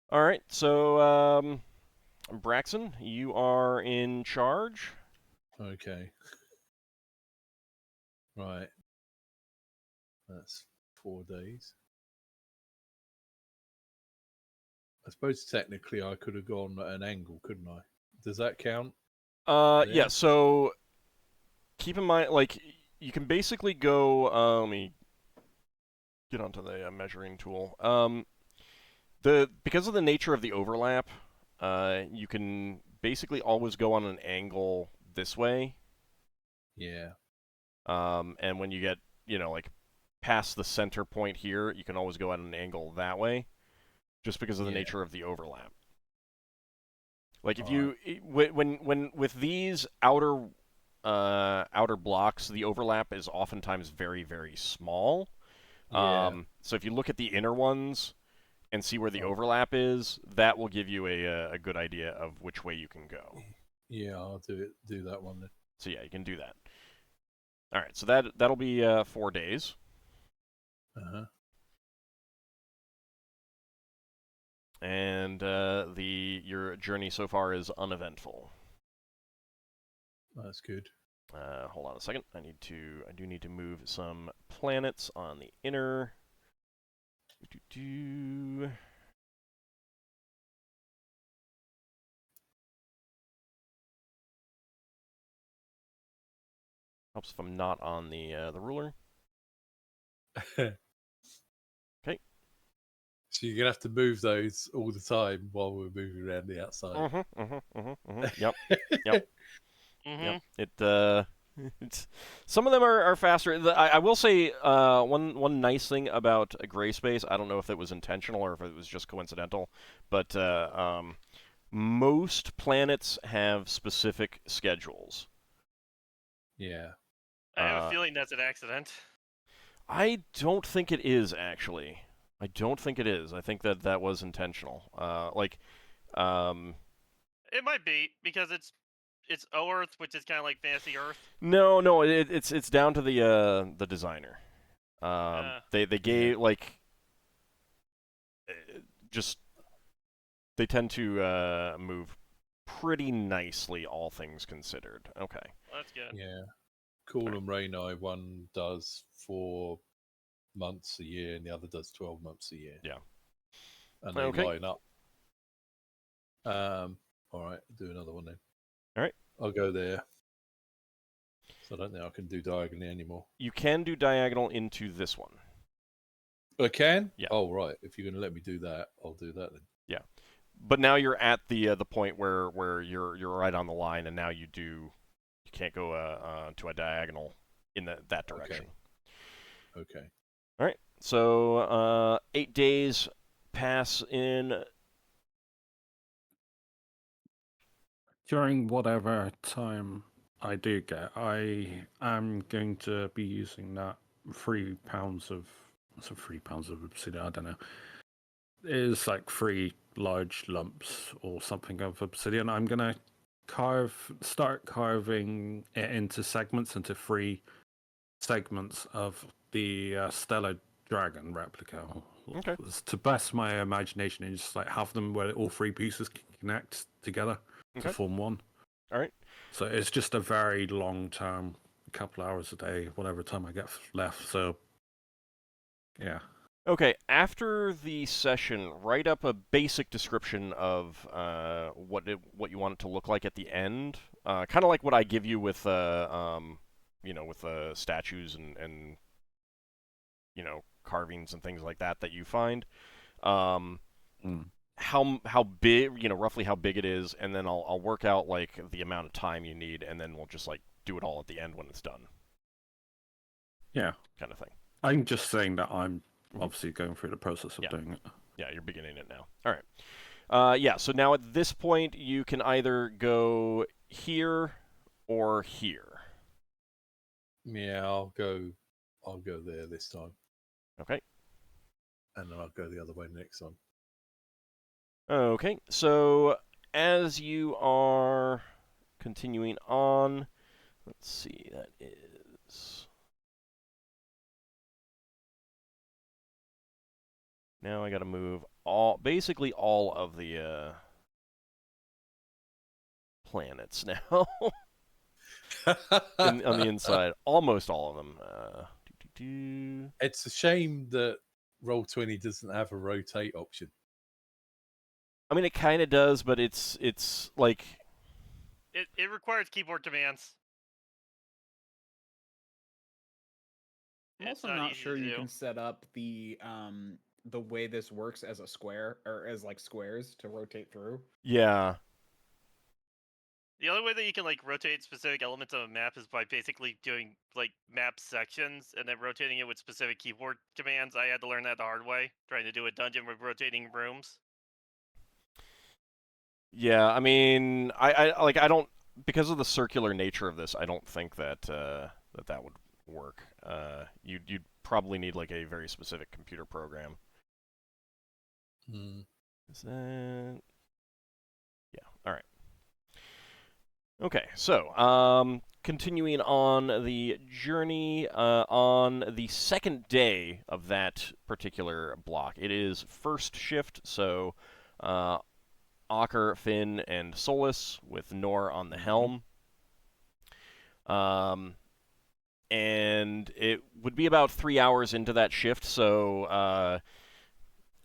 All right. So, Braxon, you are in charge. Okay. Right. That's 4 days. I suppose technically I could have gone at an angle, couldn't I? Does that count? Yeah. So, keep in mind, like, you can basically go. Let me get onto the measuring tool. Because of the nature of the overlap, you can basically always go on an angle this way. Yeah. And when you get, like, past the center point here, you can always go at an angle that way, just because of the nature of the overlap. Like if you when with these outer blocks, the overlap is oftentimes very, very small. Yeah. So if you look at the inner ones and see where the overlap is, that will give you a good idea of which way you can go. Yeah, I'll do that one then. So yeah, you can do that. All right, so that'll be 4 days. Uh-huh. And your journey so far is uneventful. That's good. Hold on a second. I do need to move some planets on the inner. Helps if I'm not on the ruler. Okay. So you're gonna have to move those all the time while we're moving around the outside. Yep. Yep. Yep. It's some of them are faster. I will say one nice thing about a gray space. I don't know if it was intentional or if it was just coincidental, but most planets have specific schedules. Yeah. I have a feeling that's an accident. I don't think it is, actually. I don't think it is. I think that was intentional. It might be because it's O-Earth, which is kind of like fantasy Earth. No, it's down to the designer. They gave just they tend to move pretty nicely, all things considered. Okay. Well, that's good. Yeah. Coolum Rainai, one does 4 months a year and the other does 12 months a year. Yeah. And they line up. All right, do another one then. All right. I'll go there. So I don't think I can do diagonally anymore. You can do diagonal into this one. I can? Yeah. Oh, right. If you're going to let me do that, I'll do that then. Yeah. But now you're at the point where you're right on the line, and now you can't go to a diagonal in that direction. Okay. All right. So 8 days pass in. During whatever time I do get, I am going to be using that 3 pounds of. So 3 pounds of obsidian. I don't know. It is like 3 large lumps or something of obsidian. I'm gonna start carving it into segments, into 3 segments of the stellar dragon replica. Okay. To best my imagination, and just like have them where all 3 pieces can connect together to form one. All right. So it's just a very long term, couple hours a day, whatever time I get left. So yeah. Okay, after the session, write up a basic description of what you want it to look like at the end. Kind of like what I give you with with statues and carvings and things like that you find. How big, roughly how big it is, and then I'll work out like the amount of time you need, and then we'll just like do it all at the end when it's done. Yeah. Kind of thing. I'm just saying that I'm obviously going through the process of doing it. Yeah, you're beginning it now. All right. Yeah, so now at this point, you can either go here or here. Yeah, I'll go there this time. Okay. And then I'll go the other way next time. Okay, so as you are continuing on, let's see, that is... Now I gotta move basically all of the planets now on the inside. Almost all of them. It's a shame that Roll20 doesn't have a rotate option. I mean, it kind of does, but it's like... It requires keyboard commands. I'm also not sure you can set up the way this works as a square, or as like squares to rotate through. Yeah. The only way that you can like rotate specific elements of a map is by basically doing like map sections and then rotating it with specific keyboard commands. I had to learn that the hard way, trying to do a dungeon with rotating rooms. Yeah, I mean, I don't, because of the circular nature of this, I don't think that that would work. You'd probably need like a very specific computer program. Is that... Yeah, all right. Okay, so continuing on the journey, on the second day of that particular block, it is first shift, so Ockar, Finn, and Solas with Nor on the helm. And it would be about 3 hours into that shift, so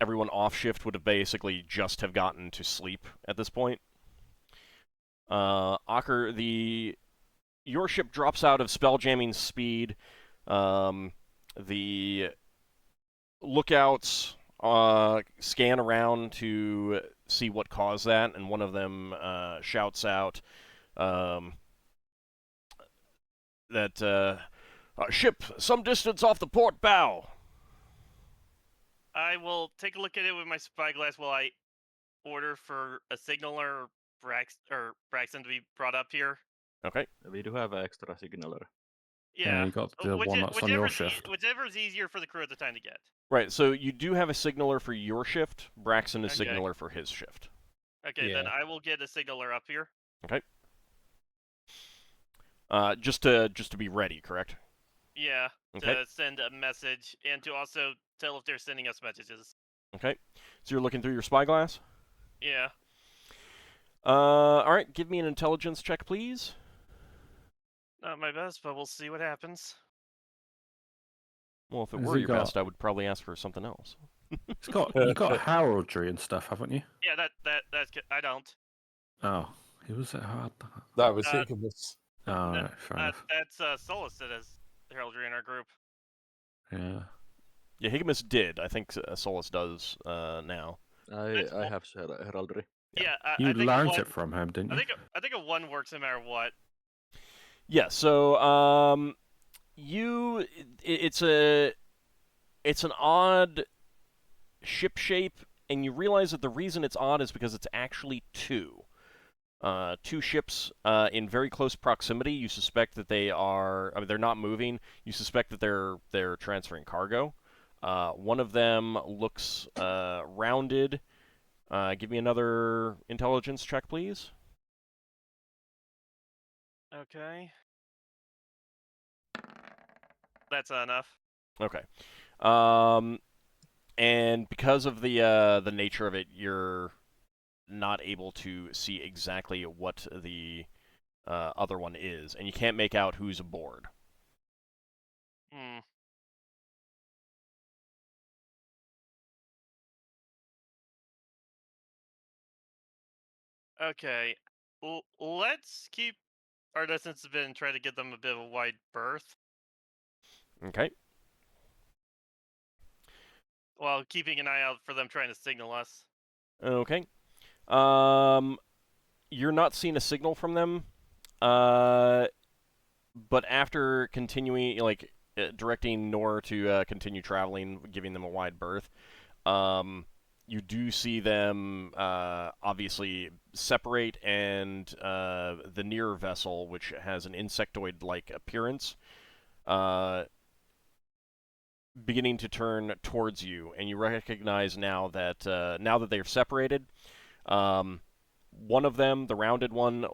everyone off shift would have basically just have gotten to sleep at this point. Ockar, your ship drops out of spelljamming speed. The lookouts scan around to see what caused that, and one of them shouts out that ship some distance off the port bow. I will take a look at it with my spyglass while I order for a signaler Braxon to be brought up here. Okay. We do have an extra signaler. Yeah, you got the one that's on your shift. Whichever's easier for the crew at the time to get. Right, so you do have a signaler for your shift. Braxon is Okay. signaler for his shift. Okay, then I will get a signaler up here. Okay. Just to be ready, correct? Yeah, Okay. to send a message and to also tell if they're sending us messages. Okay. So you're looking through your spyglass? Yeah. All right, give me an intelligence check, please. Not my best, but we'll see what happens. Well, if it Has were he your got- best, I would probably ask for something else. You got heraldry and stuff, haven't you? Yeah, that's good. I don't. Oh, it was hard. That was Higgins. Oh, right, fair enough. That's Solas that has heraldry in our group. Yeah. Yeah, Higgins did. I think Solas does now. I have heraldry. Yeah, You I think learned one, it from him, didn't you? I think a 1 works no matter what. Yeah. So it's an odd ship shape, and you realize that the reason it's odd is because it's actually two. Two ships in very close proximity. You suspect that they are. I mean, they're not moving. You suspect that they're transferring cargo. One of them looks rounded. Give me another intelligence check, please. Okay. That's enough. Okay. And because of the nature of it, you're not able to see exactly what the other one is, and you can't make out who's aboard. Hmm. Okay. Let's keep our distance a bit and try to get them a bit of a wide berth, Okay. while keeping an eye out for them trying to signal us. Okay. You're not seeing a signal from them, but after continuing, directing Nor to continue traveling, giving them a wide berth, you do see them obviously separate, and the nearer vessel, which has an insectoid-like appearance, beginning to turn towards you, and you recognize now that they're separated. One of them, the rounded one,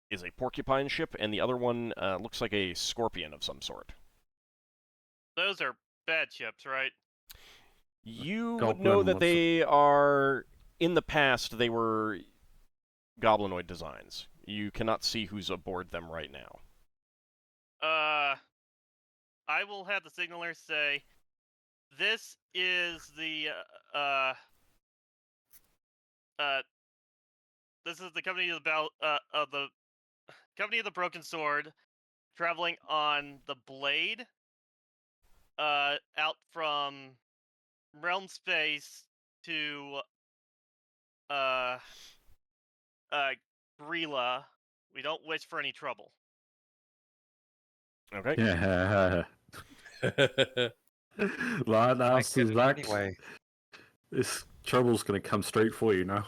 is a porcupine ship, and the other one looks like a scorpion of some sort. Those are bad ships, right? You would Goblin know that was a- they are, in the past, they were goblinoid designs. You cannot see who's aboard them right now. I will have the signaler say, "This is the this is the company of the company of the Broken Sword, traveling on the Blade, out from realm space to Grilla. We don't wish for any trouble." Okay. Yeah. Like I that's get it Zach. anyway. This trouble's gonna come straight for you now.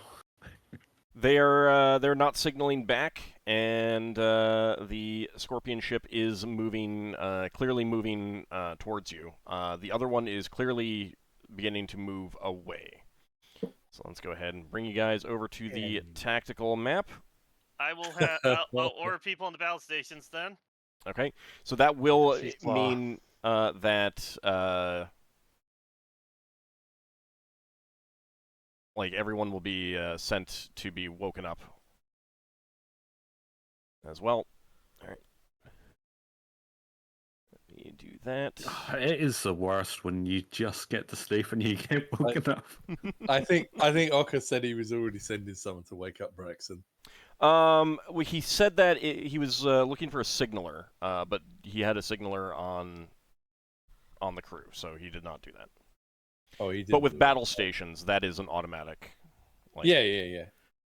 They're not signaling back, and the scorpion ship is moving, clearly moving towards you. The other one is clearly beginning to move away. So let's go ahead and bring you guys over to the tactical map. I will have I'll order people on the battle stations then. Okay, so that will She's mean that everyone will be sent to be woken up as well. All right, let me do that. It is the worst when you just get to sleep and you get woken up. I think Ockar said he was already sending someone to wake up Braxon. Well, he said that he was looking for a signaler, but he had a signaler on the crew, so he did not do that. Oh, he did. But with battle stations, that is an automatic. Yeah.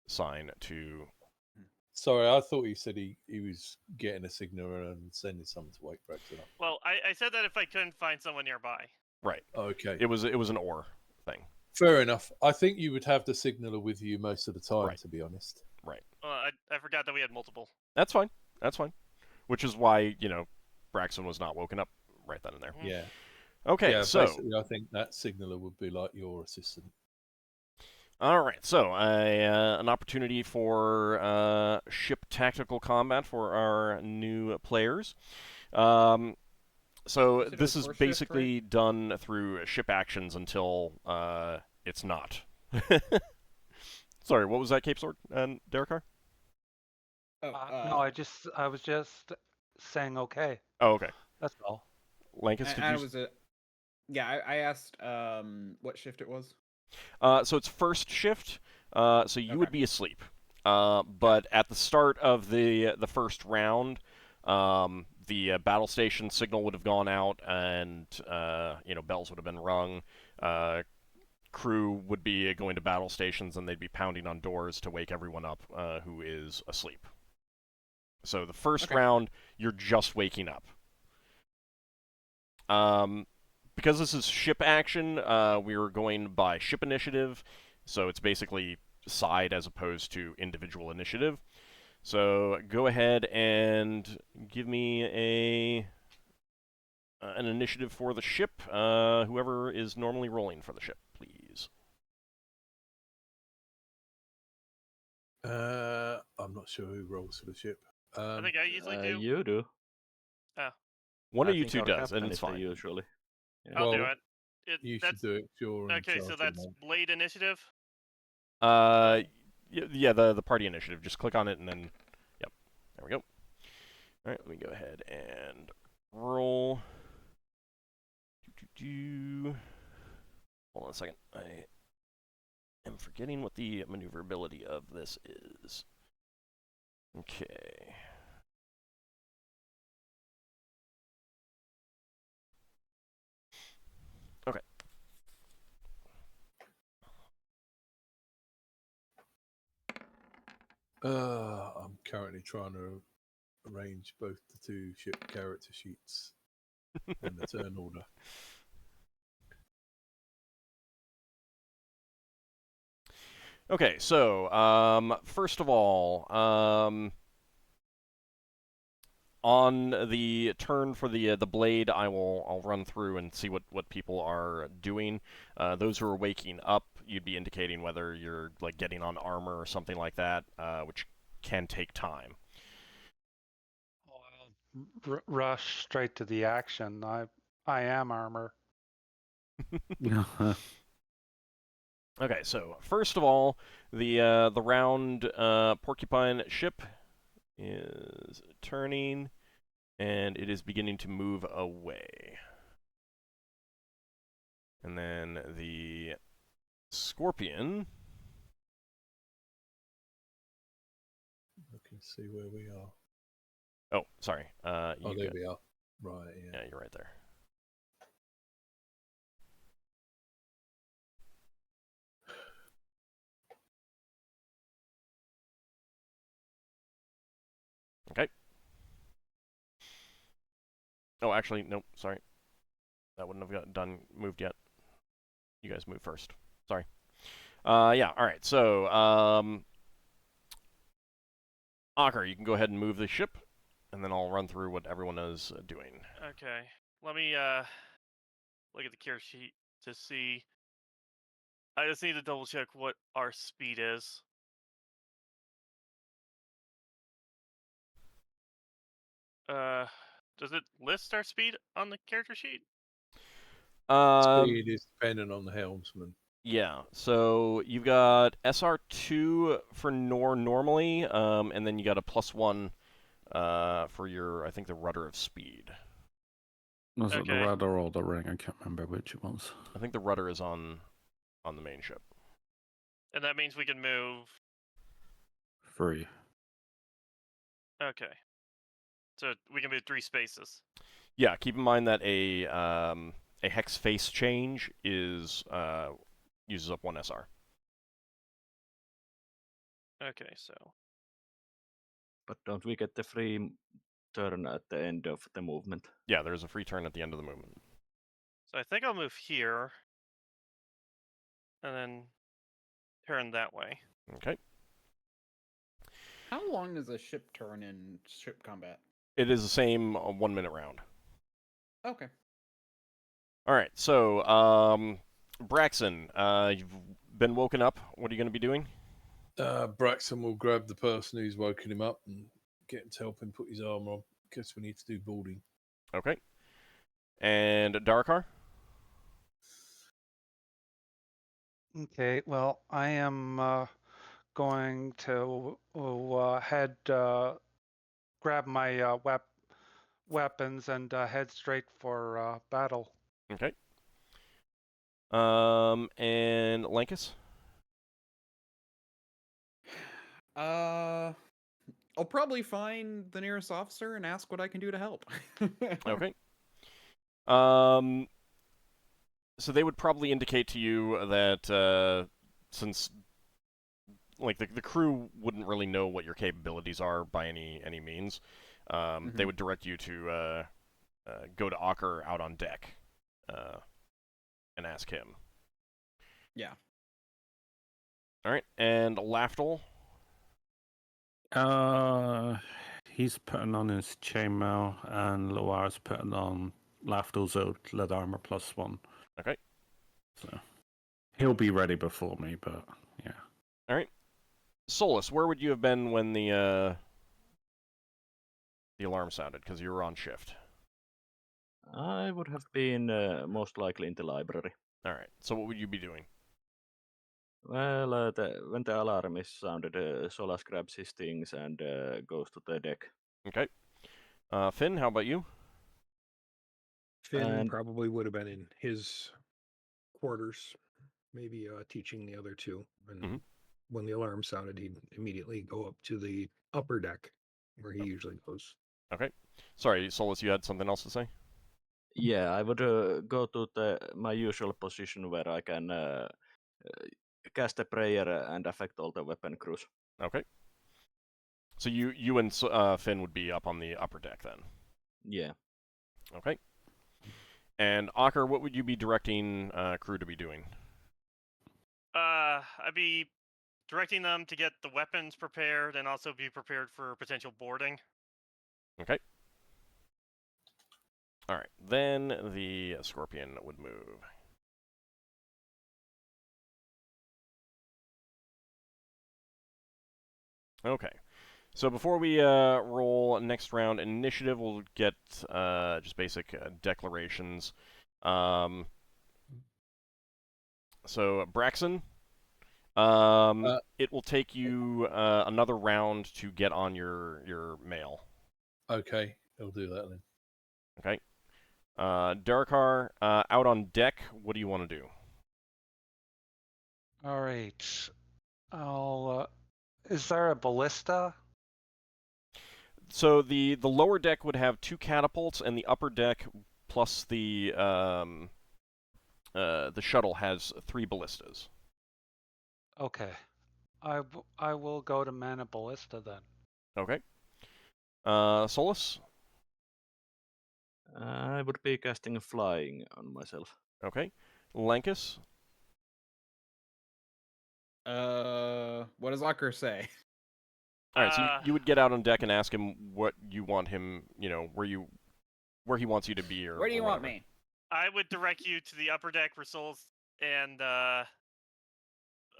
Sign to. Sorry, I thought he said he was getting a signaler and sending someone to wake Braxon up. Well, I said that if I couldn't find someone nearby. Right. Okay. It was an or thing. Fair enough. I think you would have the signaler with you most of the time, Right. to be honest. Right. I forgot that we had multiple. That's fine. That's fine. Which is why Braxon was not woken up right then and there. Mhm. Yeah. Okay. Yeah, So. basically, I think that signaler would be like your assistant. All right, so an opportunity for ship tactical combat for our new players. So said it this was is first shift, basically done through ship actions until it's not. Sorry, what was that, Cape Sword and Darrakar? Oh, No, I was just saying okay. Oh, okay. That's all. Lankas, and did I you? was I asked what shift it was. So it's first shift. So you would Okay. be asleep. But at the start of the first round, the battle station signal would have gone out, and bells would have been rung. crew would be going to battle stations, and they'd be pounding on doors to wake everyone up who is asleep. So the first round, you're just waking up. Because this is ship action, we're going by ship initiative, so it's basically side as opposed to individual initiative. So go ahead and give me an initiative for the ship. Whoever is normally rolling for the ship, please. I'm not sure who rolls for the ship. I think I usually do. You do. One I of you think two our does, and captain it's is the fine. usually. Yeah. I'll do Well, it. You That's should do it. You're in okay. charge So of the that's night. Blade initiative. Yeah, the party initiative. Just click on it, and then, yep, there we go. All right, let me go ahead and roll. Hold on a second. I am forgetting what the maneuverability of this is. Okay. Okay. I'm currently trying to arrange both the two ship character sheets and the turn order. Okay, so first of all, on the turn for the blade, I'll run through and see what people are doing. Those who are waking up, you'd be indicating whether you're like getting on armor or something like that, which can take time. Rush straight to the action. I am armor. Okay, so first of all, the round porcupine ship is turning, and it is beginning to move away. And then the scorpion. I can see where we are. Oh, sorry. There we are. Right, yeah. Yeah, you're right there. Okay. Oh, actually, nope, sorry. That wouldn't have moved yet. You guys move first. Sorry. Yeah, alright, so, Ockar, you can go ahead and move the ship, and then I'll run through what everyone is doing. Okay. Let me look at the care sheet to see. I just need to double check what our speed is. Does it list our speed on the character sheet? Speed is dependent on the helmsman. Yeah, so you've got SR2 for normally, and then you got a +1 for your, I think, the rudder of speed. Was it the rudder or the ring? I can't remember which it was. I think the rudder is on the main ship. And that means we can move. 3. Okay. So we can move 3 spaces. Yeah, keep in mind that a hex face change is uses up 1 SR. Okay, so. But don't we get the free turn at the end of the movement? Yeah, there's a free turn at the end of the movement. So I think I'll move here. And then turn that way. Okay. How long does a ship turn in ship combat? It is the same 1 minute round. Okay. All right, so Braxon, you've been woken up. What are you going to be doing? Braxon will grab the person who's woken him up and get him to help him put his armor on. Guess we need to do boarding. Okay. And Darrakar? Okay, well, I am going to head, grab my weapons and head straight for battle. Okay. And Lankas? I'll probably find the nearest officer and ask what I can do to help. Okay. So they would probably indicate to you that since like the crew wouldn't really know what your capabilities are by any means, they would direct you to go to Ockar out on deck and ask him. Yeah. All right, and Lafdul. He's putting on his chainmail, and Loire's putting on Lafdul's old lead armor +1. Okay. So he'll be ready before me, but yeah. All right. Solas, where would you have been when the alarm sounded? Because you were on shift. I would have been most likely in the library. All right. So what would you be doing? Well, when the alarm is sounded, Solas grabs his things and goes to the deck. Okay. Finn, how about you? Finn And- probably would have been in his quarters, maybe teaching the other two. And when the alarm sounded, he'd immediately go up to the upper deck, where he usually goes. Okay. Sorry, Solas, you had something else to say? Yeah, I would go to my usual position where I can cast a prayer and affect all the weapon crews. Okay. So you and Finn would be up on the upper deck then? Yeah. Okay. And Ockar, what would you be directing crew to be doing? I'd be directing them to get the weapons prepared and also be prepared for potential boarding. Okay. All right. Then the Scorpion would move. Okay. So before we roll next round initiative, we'll get just basic declarations. So Braxon, it will take you another round to get on your mail. Okay, I'll do that then. Okay. Darrakar, out on deck, what do you want to do? All right. I'll. Is there a ballista? So the lower deck would have 2 catapults, and the upper deck plus the shuttle has 3 ballistas. Okay. I will go to man a ballista then. Okay. Solas? I would be casting flying on myself. Okay. Lankas? What does Ockar say? All right, so you would get out on deck and ask him what you want him, where he wants you to be, or Where do you or want whatever. me? I would direct you to the upper deck for Souls and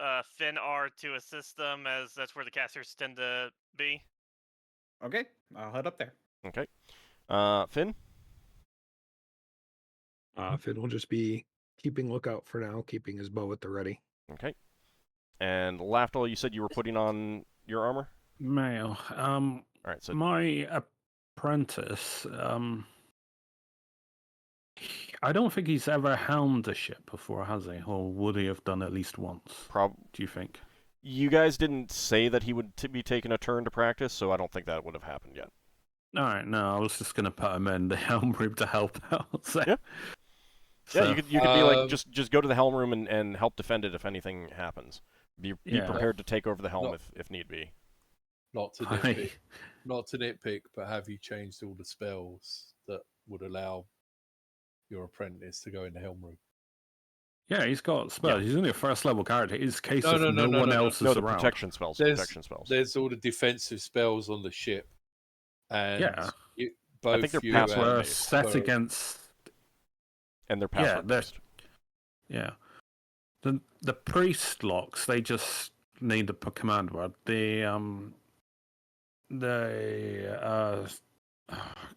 Finnel'ar to assist them, as that's where the casters tend to be. Okay, I'll head up there. Okay. Finn? Finn will just be keeping lookout for now, keeping his bow at the ready. Okay. And Lafdul, you said you were putting on your armor? Mail. All right, so My apprentice, I don't think he's ever helmed a ship before, has he? Or would he have done at least once? Do you think? You guys didn't say that he would be taking a turn to practice, so I don't think that would have happened yet. All right, no, I was just going to put him in the helm room to help out. So. Yeah. So, Yeah, you could be like, just go to the helm room and help defend it if anything happens. Be prepared to take over the helm if need be. Not to nitpick, but have you changed all the spells that would allow your apprentice to go in the helm room? Yeah, he's got spells. Yeah. He's only a first level character. It's a case of no one else No, is the around. protection spells. There's all the defensive spells on the ship, and Yeah. both I think they're you password and based. Set against. And they're password based. Yeah. The priest locks, they just need a command word. The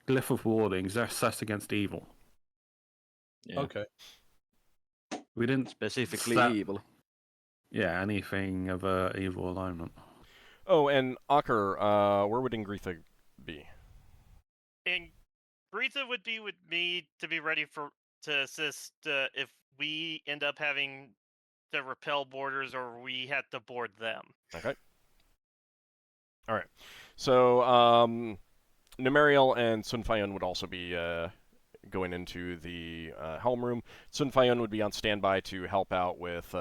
glyph of wardings, they're set against evil. Yeah. Okay. We didn't Specifically set- evil. Yeah, anything of a evil alignment. Oh, and Ockar, where would Ingritha be? And Gritha would be with me to be ready to assist if we end up having to repel boarders or we had to board them. Okay. All right. So, Nemariel and Sunfayun would also be going into the helm room. Sun Fayun would be on standby to help out with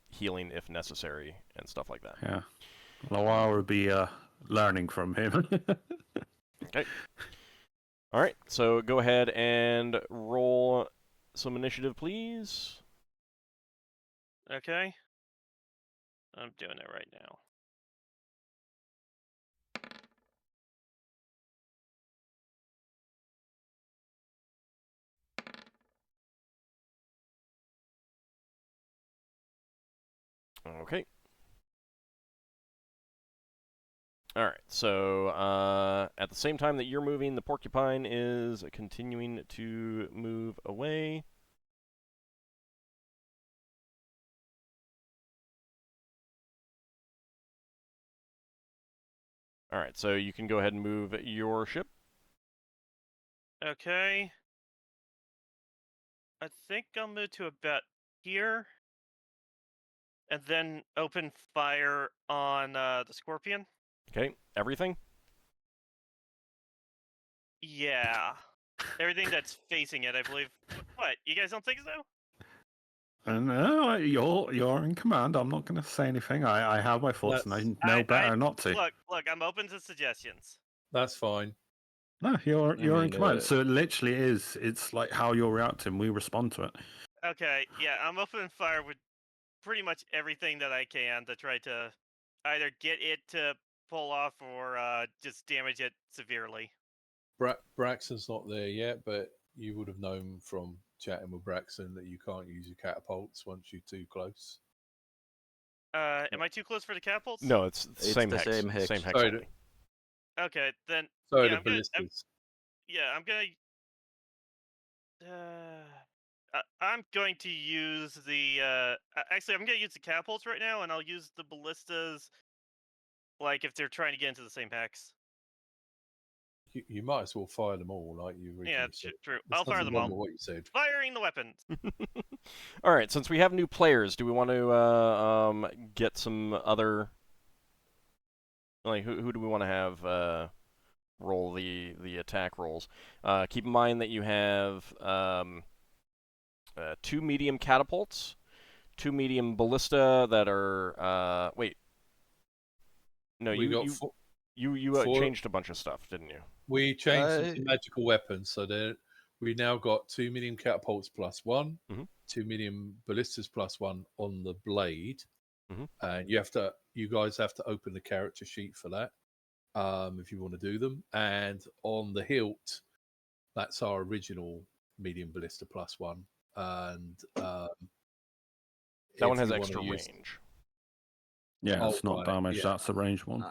healing if necessary and stuff like that. Yeah. Loa would be learning from him. Okay. All right, so go ahead and roll some initiative, please. Okay. I'm doing it right now. Okay. All right, so at the same time that you're moving, the porcupine is continuing to move away. All right, so you can go ahead and move your ship. Okay. I think I'll move to about here. And then open fire on the Scorpion. Okay, everything? Yeah. Everything that's facing it, I believe. What? You guys don't think so? No, you're in command. I'm not going to say anything. I have my thoughts, and I know better not to. Look, I'm open to suggestions. That's fine. No, you're in command. uh, So it literally is. It's like how you're reacting. We respond to it. Okay, yeah, I'm opening fire with pretty much everything that I can to try to either get it to pull off or just damage it severely. Braxon's not there yet, but you would have known from chatting with Braxon that you can't use your catapults once you're too close. Am I too close for the catapults? No, it's It's same the hex. same hex. Same hex Sorry, only. Okay, then. Sorry, yeah, the ballistas. I'm going to use the. Actually, I'm going to use the catapults right now, and I'll use the ballistas. Like if they're trying to get into the same hex. You might as well fire them all, like you originally Yeah, said. true. There's I'll fire nothing them wrong all. with what you said. Firing the weapons. All right, since we have new players, do we want to get some other... Like, who do we want to have roll the attack rolls? Keep in mind that you have 2 medium catapults, 2 medium ballista that are... wait. No, you changed a bunch of stuff, didn't you? We changed some magical weapons, so we now got 2 medium catapults +1, 2 medium ballistas +1 on the blade, and you guys have to open the character sheet for that if you want to do them. And on the hilt, that's our original medium ballista +1, and that one has extra range. Yeah, it's not damage. Yeah. That's the range one.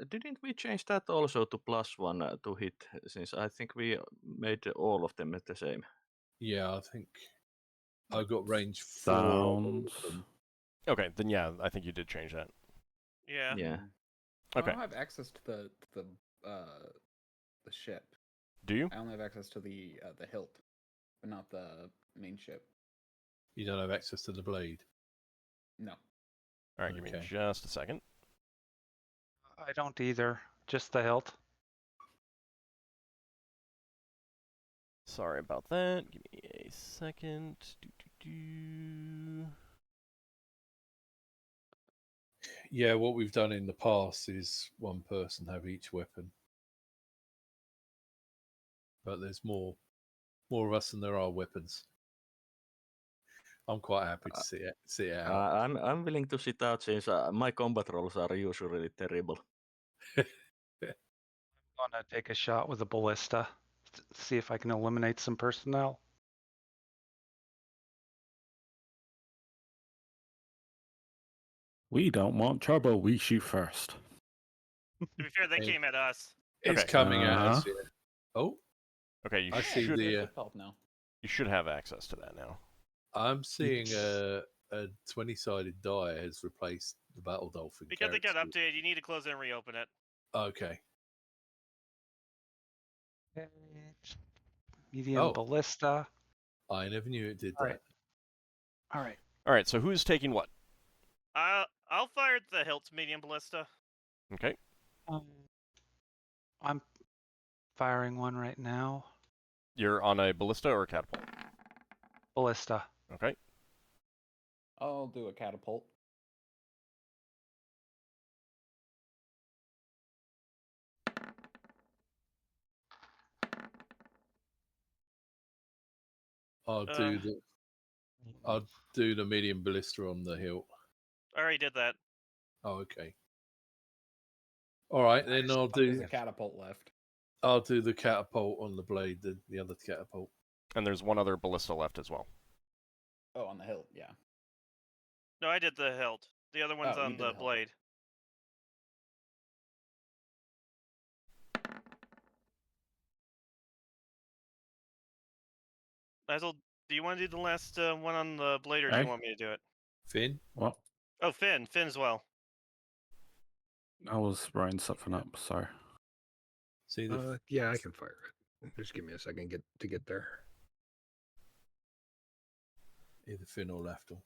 Didn't we change that also to +1 to hit? Since I think we made all of them at the same. Yeah, I think I got range 4. Sounds... Okay, then yeah, I think you did change that. Yeah. Yeah. Okay. I don't have access to the ship. Do you? I only have access to the hilt, but not the main ship. You don't have access to the blade? No. All right, give me just a second. I don't either. Just the hilt. Sorry about that. Give me a second. Yeah, what we've done in the past is one person have each weapon. But there's more of us than there are weapons. I'm quite happy to see it out. I'm willing to sit out since my combat rolls are usually terrible. I'm gonna take a shot with a ballista. See if I can eliminate some personnel. We don't want trouble. We shoot first. To be fair, they came at us. It's coming at us. Yeah. Oh. Okay, I see the help now. You should have access to that now. I'm seeing a 20-sided die has replaced the battle dolphin. Because it got updated, you need to close it and reopen it. Okay. Medium ballista. I never knew it did that. All right. All right, so who's taking what? I'll fire the hilt's medium ballista. Okay. I'm firing one right now. You're on a ballista or a catapult? Ballista. Okay. I'll do a catapult. I'll do the medium ballista on the hilt. I already did that. Oh, okay. All right, then There's a catapult left. I'll do the catapult on the blade, the other catapult. And there's one other ballista left as well. Oh, on the hilt, yeah. No, I did the hilt. The other one's Oh, you on did the the hilt. blade. Basil, do you want to do the last one on the blade, or do Hey? you want me to do it? Finn? What? Oh, Finn as well. I was writing something up, sorry. See yeah, I can fire it. Just give me a second to get there. either Finn or Lafdul.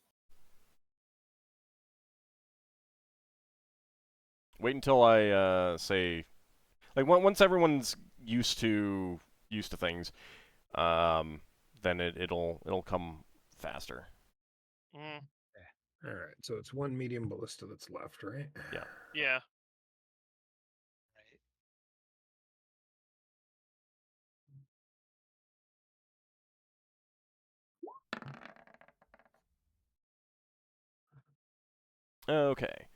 Wait until I say, like, once everyone's used to things, then it'll come faster. Mm. All right, so it's one medium ballista that's left, right? Yeah. Okay.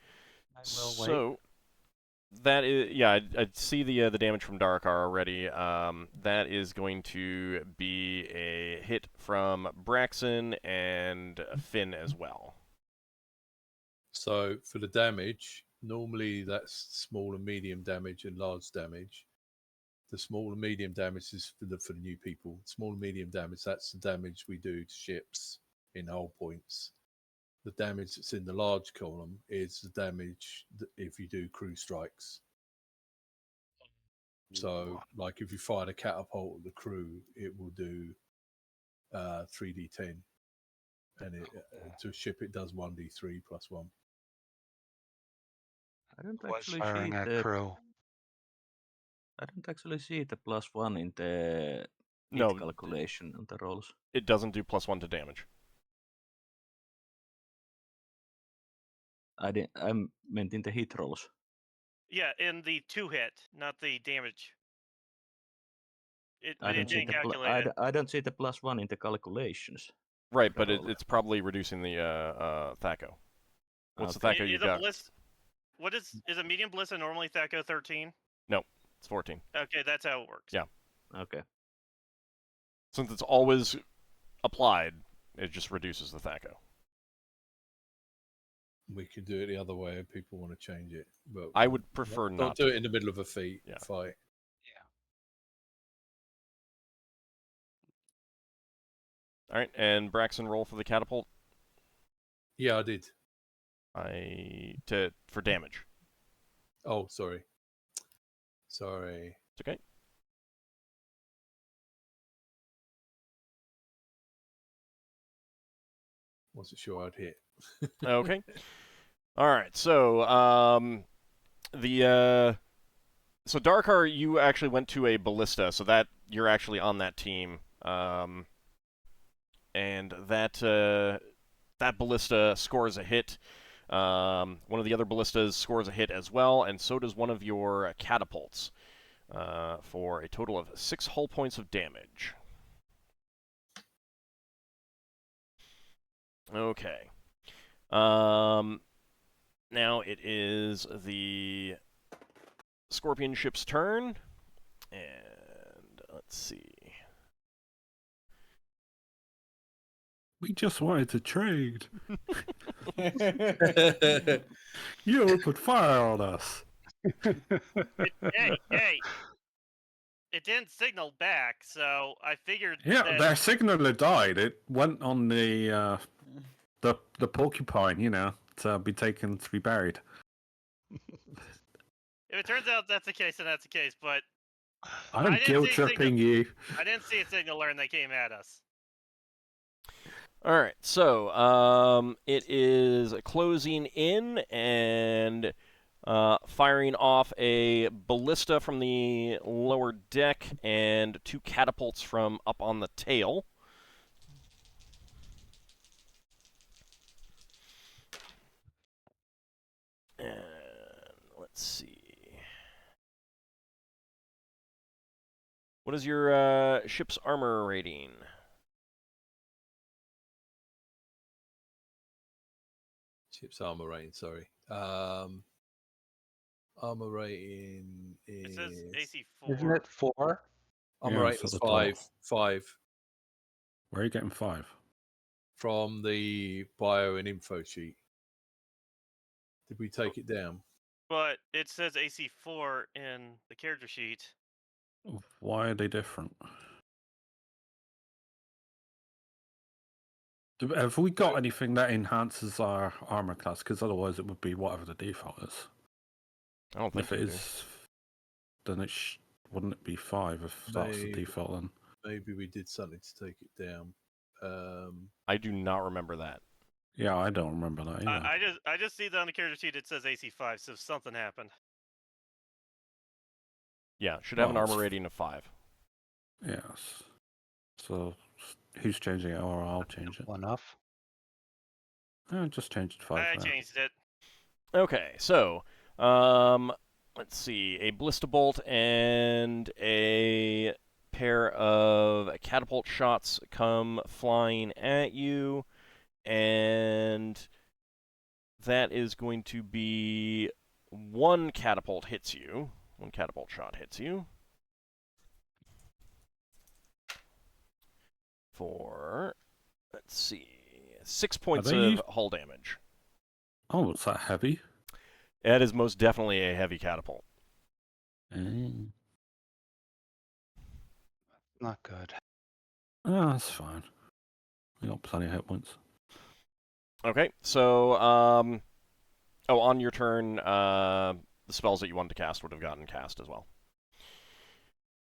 I will wait. So that is, yeah, I see the damage from Darrakar already. That is going to be a hit from Braxon and Finn as well. So for the damage, normally that's small and medium damage and large damage. The small and medium damage is for the new people. Small and medium damage, that's the damage we do to ships in hull points. The damage that's in the large column is the damage if you do crew strikes. So, like if you fired a catapult at the crew, it will do 3d10, and to a ship it does 1d3 plus 1. I don't Was actually firing see at the crew. I don't actually see the +1 in the hit No, calculation on the rolls. it doesn't do +1 to damage. I meant in the hit rolls. Yeah, in the 2-hit, not the damage. I don't see didn't the calculate it. I don't see the +1 in the calculations. Right, The but roll. it's probably reducing the Thaco. What's the Thaco you Is a got? What is a medium ballista normally Thaco 13? No, it's 14. Okay, that's how it works. Yeah. Okay. Since it's always applied, it just reduces the Thaco. We could do it the other way if people want to change it, but I would prefer don't not do to. it in the middle of a fight. All right, and Braxon, roll for the catapult. Yeah, I did. For damage. Oh, sorry. It's okay. Wasn't sure I'd hit. Okay. All right. So so Darrakar, you actually went to a ballista, so that you're actually on that team. And that ballista scores a hit. One of the other ballistas scores a hit as well, and so does one of your catapults, for a total of 6 hull points of damage. Okay. Now it is the Scorpion ship's turn, and let's see. We just wanted to trade. You opened fire on us. Hey! It didn't signal back, so I figured. Yeah, their signaler died. It went on the porcupine, to be taken to be buried. If it turns out that's the case, then that's the case. But I'm guilt tripping you. I didn't see a signaler, and they came at us. All right, so it is closing in, and firing off a ballista from the lower deck and 2 catapults from up on the tail. And let's see. What is your ship's armor rating? Ship's armor rating, sorry. Armor rating is... It says AC 4. Isn't it 4? Armor Yeah, rating it's is at the top. 5 Where are you getting 5? from the bio and info sheet. Did we take it down? But it says AC 4 in the character sheet. Why are they different? Have we got anything that enhances our armor class? Because otherwise it would be whatever the default is. I don't think If it we do. is, then it wouldn't it be 5 if that's the default then? Maybe we did something to take it down. I do not remember that. Yeah, I don't remember that either. I just see that on the character sheet it says AC 5, so something happened. Yeah, should have an Well, armor it's- rating of 5. Yes. So who's changing it, or I'll change it? Enough. Just change it to 5. I now. changed it. Okay, so let's see, a ballista bolt and a pair of catapult shots come flying at you, and that is going to be 1 catapult hits you. 1 catapult shot hits you. For, let's see, 6 points of hull damage. Oh, it's that heavy? That is most definitely a heavy catapult. Not good. Oh, that's fine. We got plenty of hit points. Okay, so, on your turn, the spells that you wanted to cast would have gotten cast as well.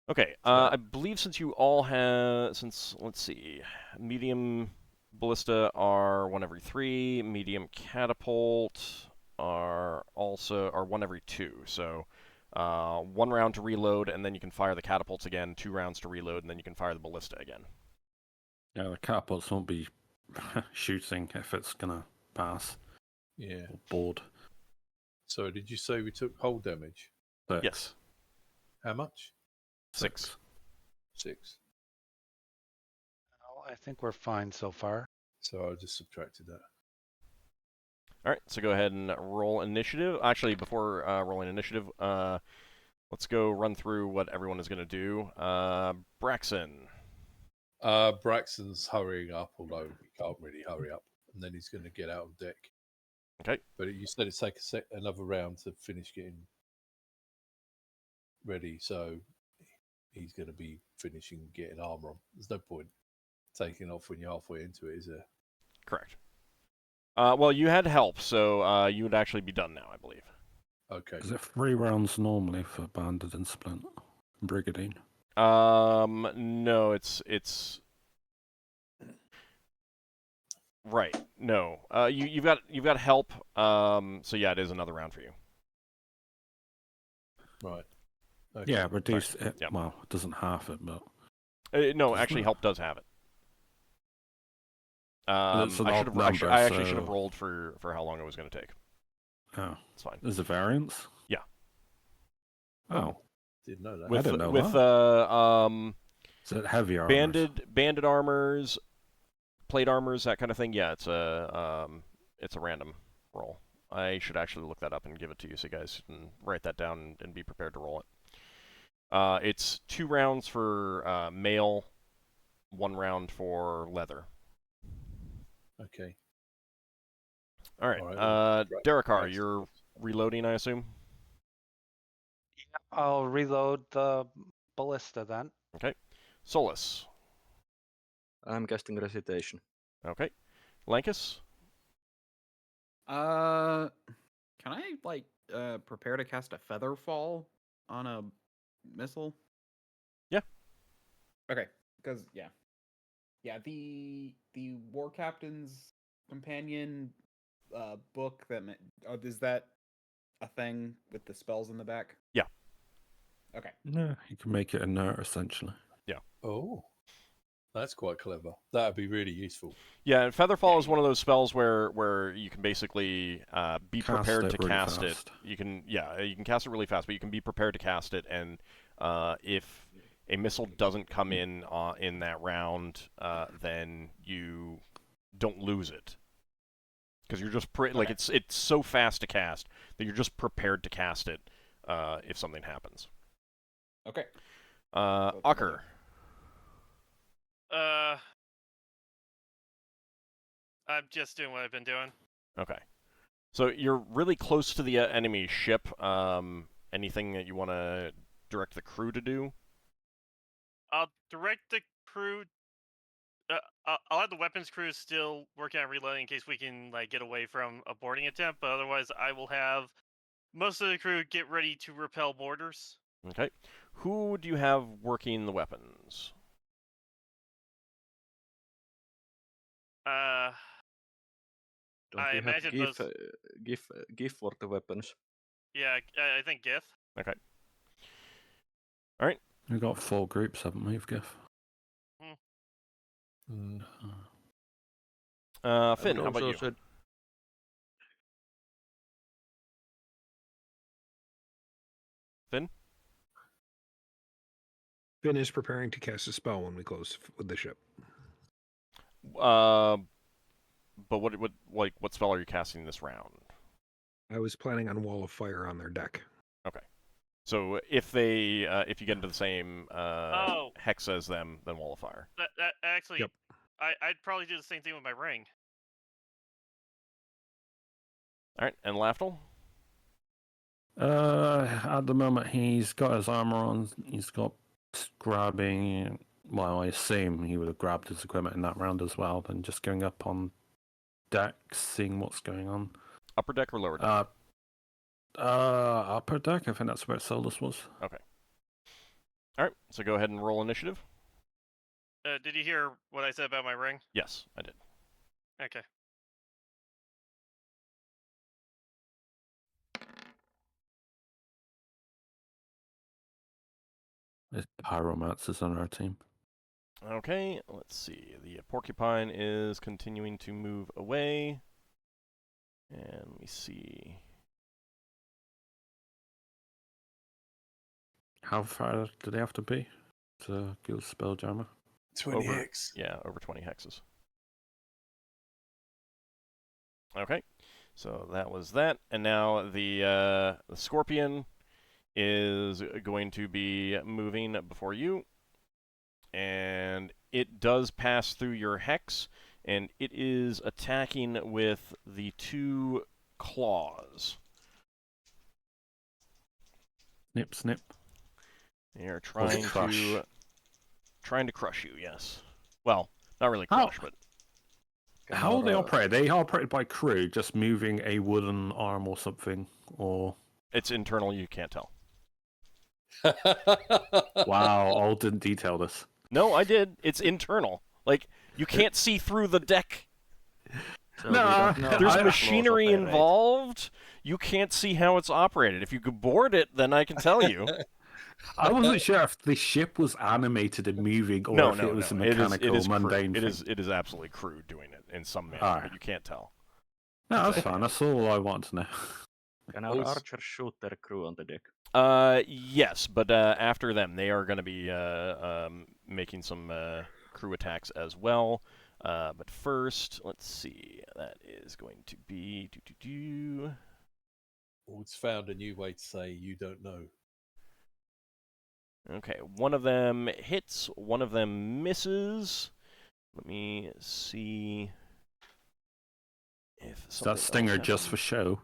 Okay, I believe since you all have, let's see, medium ballista are 1 every 3, medium catapult are 1 every 2, so 1 round to reload, and then you can fire the catapults again, 2 rounds to reload, and then you can fire the ballista again. Yeah, the catapults won't be shooting if it's gonna pass. Yeah. Or board. So did you say we took hull damage? 6. Yes. How much? 6. 6. Well, I think we're fine so far. So I just subtracted that. Alright, so go ahead and roll initiative. Actually, before rolling initiative, let's go run through what everyone is going to do. Braxon. Braxton's hurrying up, although he can't really hurry up. And then he's going to get out on deck. Okay. But you said it'd take another round to finish getting ready, so he's going to be finishing getting armor on. There's no point taking off when you're halfway into it, is there? Correct. Well, you had help, so you would actually be done now, I believe. Okay. Is it 3 rounds normally for Banded and Splint? Brigandine? No, it's right. No. You've got help. So yeah, it is another round for you. Right. Okay. Yeah, reduce it. Yep. Well, it doesn't half it, but No, actually, help does have it. It's an I odd should have. number, I actually should so- have rolled for how long it was going to take. oh, It's fine. there's a variance. Yeah. Oh, Didn't know that. With didn't know with is it heavier? banded armors, plate armors, that kind of thing. Yeah, it's a random roll. I should actually look that up and give it to you, so you guys can write that down and be prepared to roll it. It's 2 rounds for mail, 1 round for leather. Okay. All right. All right, Darrakar, right. you're reloading, I assume. I'll reload the ballista then. Okay. Solas. I'm casting Recitation. Okay. Lankas. Can I prepare to cast a feather fall on a missile? Yeah. Okay, because yeah, the War Captain's Companion book that is that a thing with the spells in the back? Yeah. Okay. No, you can make it inert essentially. Oh, that's quite clever. That'd be really useful. Yeah, and Featherfall Yeah, is one of those spells where you can basically be Cast prepared it to really cast it. fast. You can cast it really fast, but you can be prepared to cast it, and if a missile doesn't come in that round, then you don't lose it. Because you're just like it's so fast to cast that you're just prepared to cast it if something happens. Okay. Ockar. I'm just doing what I've been doing. Okay. So you're really close to the enemy ship. Anything that you want to direct the crew to do? I'll direct the crew. I'll have the weapons crew still working on reloading in case we can like get away from a boarding attempt. But otherwise, I will have most of the crew get ready to repel boarders. Okay. Who do you have working the weapons? Don't I we have imagine GIF for the weapons? Yeah, I think Gith. Okay. All right. We've got 4 groups, haven't we, of GIF? Mm. Finn, how about you? Finn? Finn is preparing to cast a spell when we close with the ship. But what spell are you casting this round? I was planning on Wall of Fire on their deck. Okay. So if you get into the same hex as them, then Wall of Fire. That actually, Yep. I'd probably do the same thing with my ring. Uh, All right, and Lafdul? At the moment, he's got his armor on. He's got grabbing. Well, I assume he would have grabbed his equipment in that round as well. Then just going up on deck, seeing what's going on. Upper deck or lower deck? Upper deck. I think that's where Solas was. Okay. All right, so go ahead and roll initiative. Did you hear what I said about my ring? Yes, I did. Okay. There's pyromancers on our team. Okay, let's see. The porcupine is continuing to move away. And let me see. How far do they have to be to kill Spelljammer? 20 hex. Yeah, over 20 hexes. Okay, so that was that. And now the scorpion is going to be moving before you. And it does pass through your hex, and it is attacking with the 2 claws. Snip, snip. They are trying to crush you. Yes. Well, not really crush, but how do they operate? They operated by crew, just moving a wooden arm or something, or it's internal. You can't tell. Wow, all didn't detail this. No, I did. It's internal. Like you can't see through the deck. So No, There's machinery involved. You can't see how it's operated. If you could board it, then I can tell you. I wasn't sure if the ship was animated and moving, or if it was a mechanical, mundane thing. It is absolutely crew doing it in some manner, Alright. but you can't tell. No, that's fine. That's all I want to know. Can our archers shoot their crew on the deck? Yes, but after them, they are going to be making some crew attacks as well. But first, let's see. That is going to be It's found a new way to say you don't know. Okay, one of them hits, one of them misses. Let me see if Is that stinger just for show?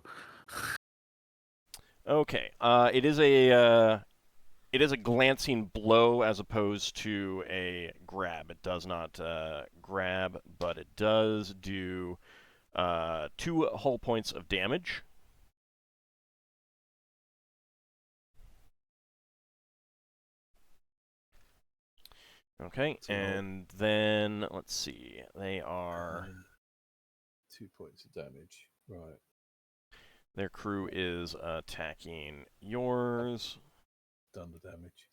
Okay, it is a glancing blow as opposed to a grab. It does not grab, but it does do 2 hull points of damage. Okay, and then let's see. They are 2 points of damage. Right. Their crew is attacking yours. Done the damage.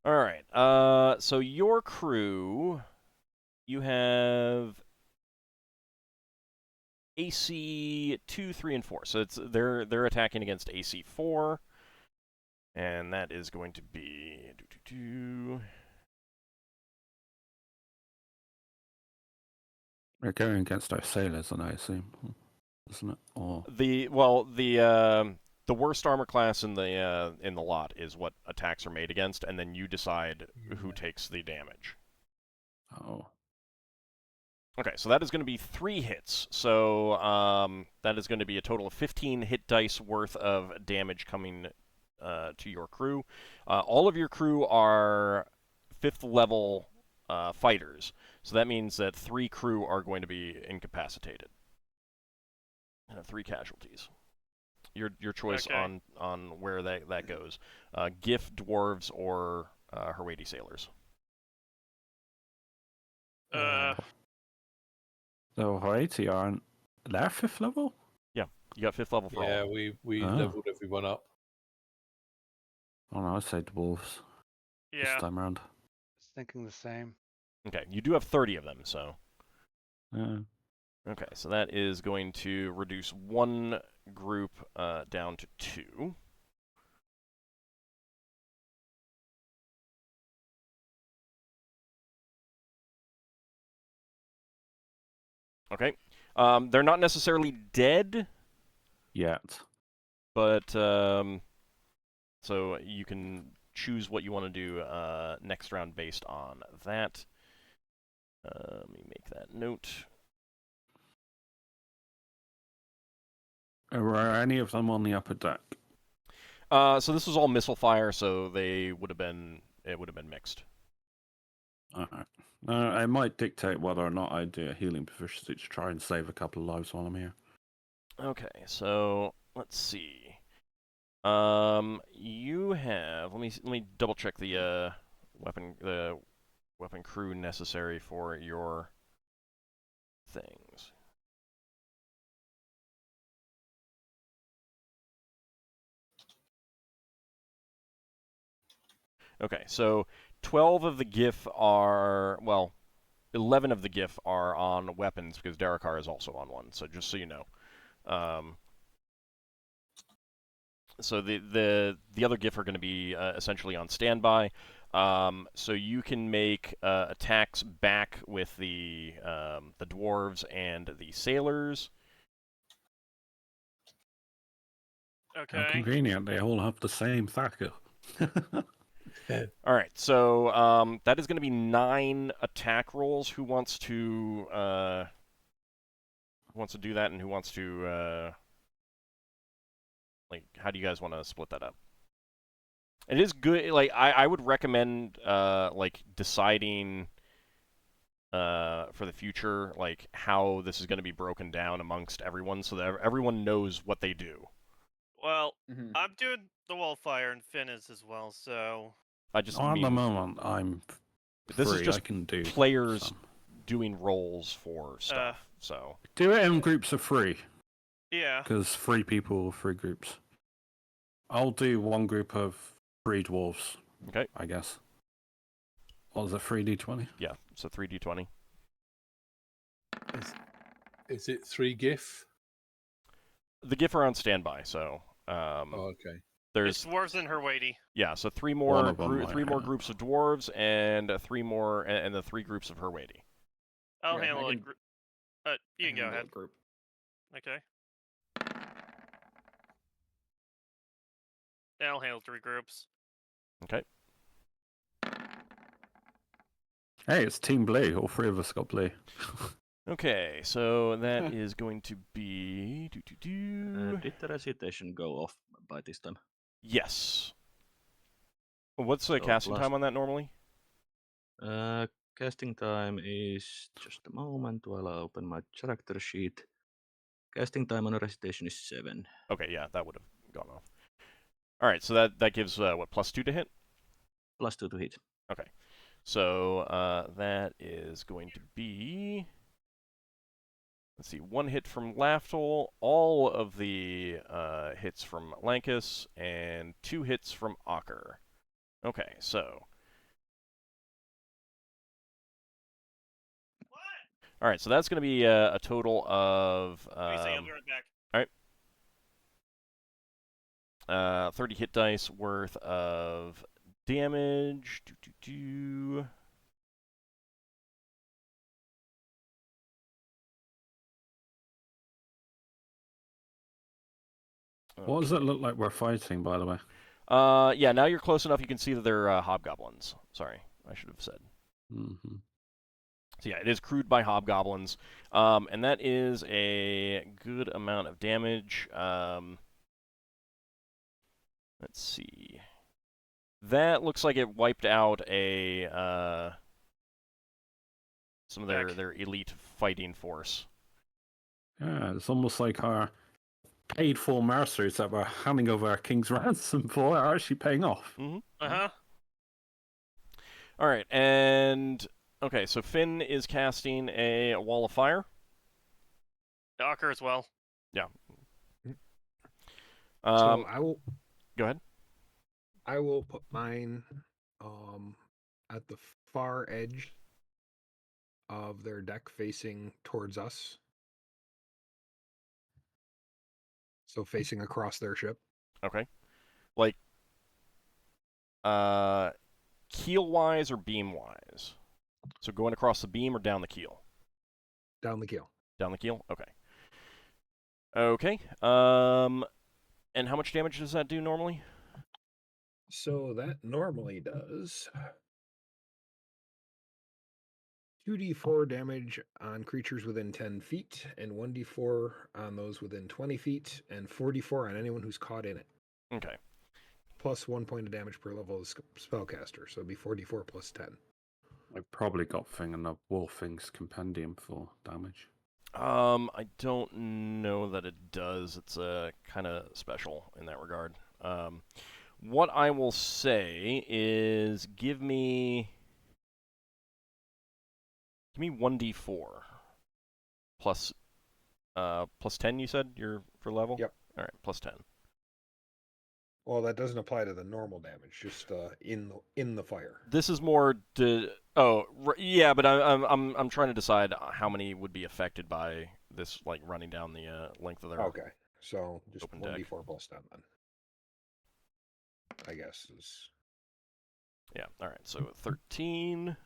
All right. So your crew, you have AC 2, 3, and 4. So they're attacking against AC 4, and that is going to be They're going against our sailors, I assume, isn't it? Or the worst armor class in the lot is what attacks are made against, and then you decide who takes the damage. oh, Okay, so that is going to be 3 hits. So that is going to be a total of 15 hit dice worth of damage coming to your crew. All of your crew are 5th level fighters, so that means that 3 crew are going to be incapacitated. 3 casualties. Your choice Okay. on where that goes. Gif, dwarves, or Herwadi sailors. so Haiti aren't they're 5th level? Yeah, you got 5th level for all. Yeah, of them. we Oh. leveled everyone up. Oh no, I'd say dwarves this Yeah. time around. I was thinking the same. Okay, you do have 30 of them, so. Yeah. Okay, so that is going to reduce 1 group down to 2. Okay. They're not necessarily dead, Yet. but so you can choose what you want to do next round based on that. Let me make that note. Were any of them on the upper deck? So this was all missile fire, so it would have been mixed. Alright. It might dictate whether or not I do a healing proficiency to try and save a couple of lives while I'm here. Okay, so let's see. You have let me double check the weapon crew necessary for your things. Okay, so 12 of the GIF are 11 of the GIF are on weapons because Darrakar is also on one. So just so you know. So the other GIF are going to be essentially on standby. So you can make attacks back with the dwarves and the sailors. How Okay. convenient, they all have the same thacker. All right, so that is going to be 9 attack rolls. Who wants to do that, and who wants to how do you guys want to split that up? It is good. Like I would recommend deciding for the future how this is going to be broken down amongst everyone, so that everyone knows what they do. Well, I'm doing the wildfire, and Finn is as well. So I just At mean the moment, I'm this free. is just I can do players some. doing rolls for stuff. So Do it in groups of 3, yeah. because 3 people, 3 groups. I'll do 1 group of 3 dwarves. Okay. I guess. What was it, 3d20? Yeah, so 3d20. Is it 3 GIF? The GIF are on standby, so Oh, okay. It's dwarves and Herwadi. Yeah, so 3 One more of them three I more have. groups of dwarves and 3 more and the 3 groups of Herwadi. I'll Okay, handle I a can- group. You can go handle a ahead. Group. Okay. Then I'll handle 3 groups. Okay. Hey, it's Team Blue. All 3 of us got blue. Okay, so that is going to be Did the recitation go off by this time? Yes. What's the So casting last- time on that normally? Casting time is just a moment while I open my character sheet. Casting time on a recitation is 7. Okay, yeah, that would have gone off. All right, so that gives what, +2 to hit? +2 to hit. Okay, so that is going to be, let's see, 1 hit from Lafdul, all of the hits from Lankas, and 2 hits from Ockar. Okay, so. All right, so that's going to be a total of. What do you say? I'll be right back. All right. 30 hit dice worth of damage. What does it look like we're fighting, by the way? Yeah, now you're close enough. You can see that they're hobgoblins. Sorry, I should have said. Mm-hmm. So yeah, it is crewed by hobgoblins, and that is a good amount of damage. Let's see. That looks like it wiped out some of their elite fighting force. Yeah, it's almost like our paid-for mercenaries that we're handing over our king's ransom for are actually paying off. Mm-hmm. Uh-huh. All right, and okay, so Finn is casting a wall of fire. Ockar as well. Yeah. So I will Go ahead. I will put mine at the far edge of their deck facing towards us. So facing across their ship. Okay. Like, keel-wise or beam-wise? So going across the beam or down the keel? Down the keel. Down the keel? Okay. Okay. And how much damage does that do normally? So that normally does 2d4 damage on creatures within 10 feet, and 1d4 on those within 20 feet, and 4d4 on anyone who's caught in it. Okay. Plus 1 point of damage per level of spellcaster, so it'd be 4d4 plus 10. I've probably got Thing and a Wolfing's Compendium for damage. I don't know that it does. It's kind of special in that regard. What I will say is give me 1d4 plus 10. You said you're for level. Yep. All right, plus 10. Well, that doesn't apply to the normal damage, just in the fire. This is more yeah, but I'm trying to decide how many would be affected by this, like running down the length of their. Okay, so just open 1d4 plus 10 then. I guess is. Yeah. All right. So 13.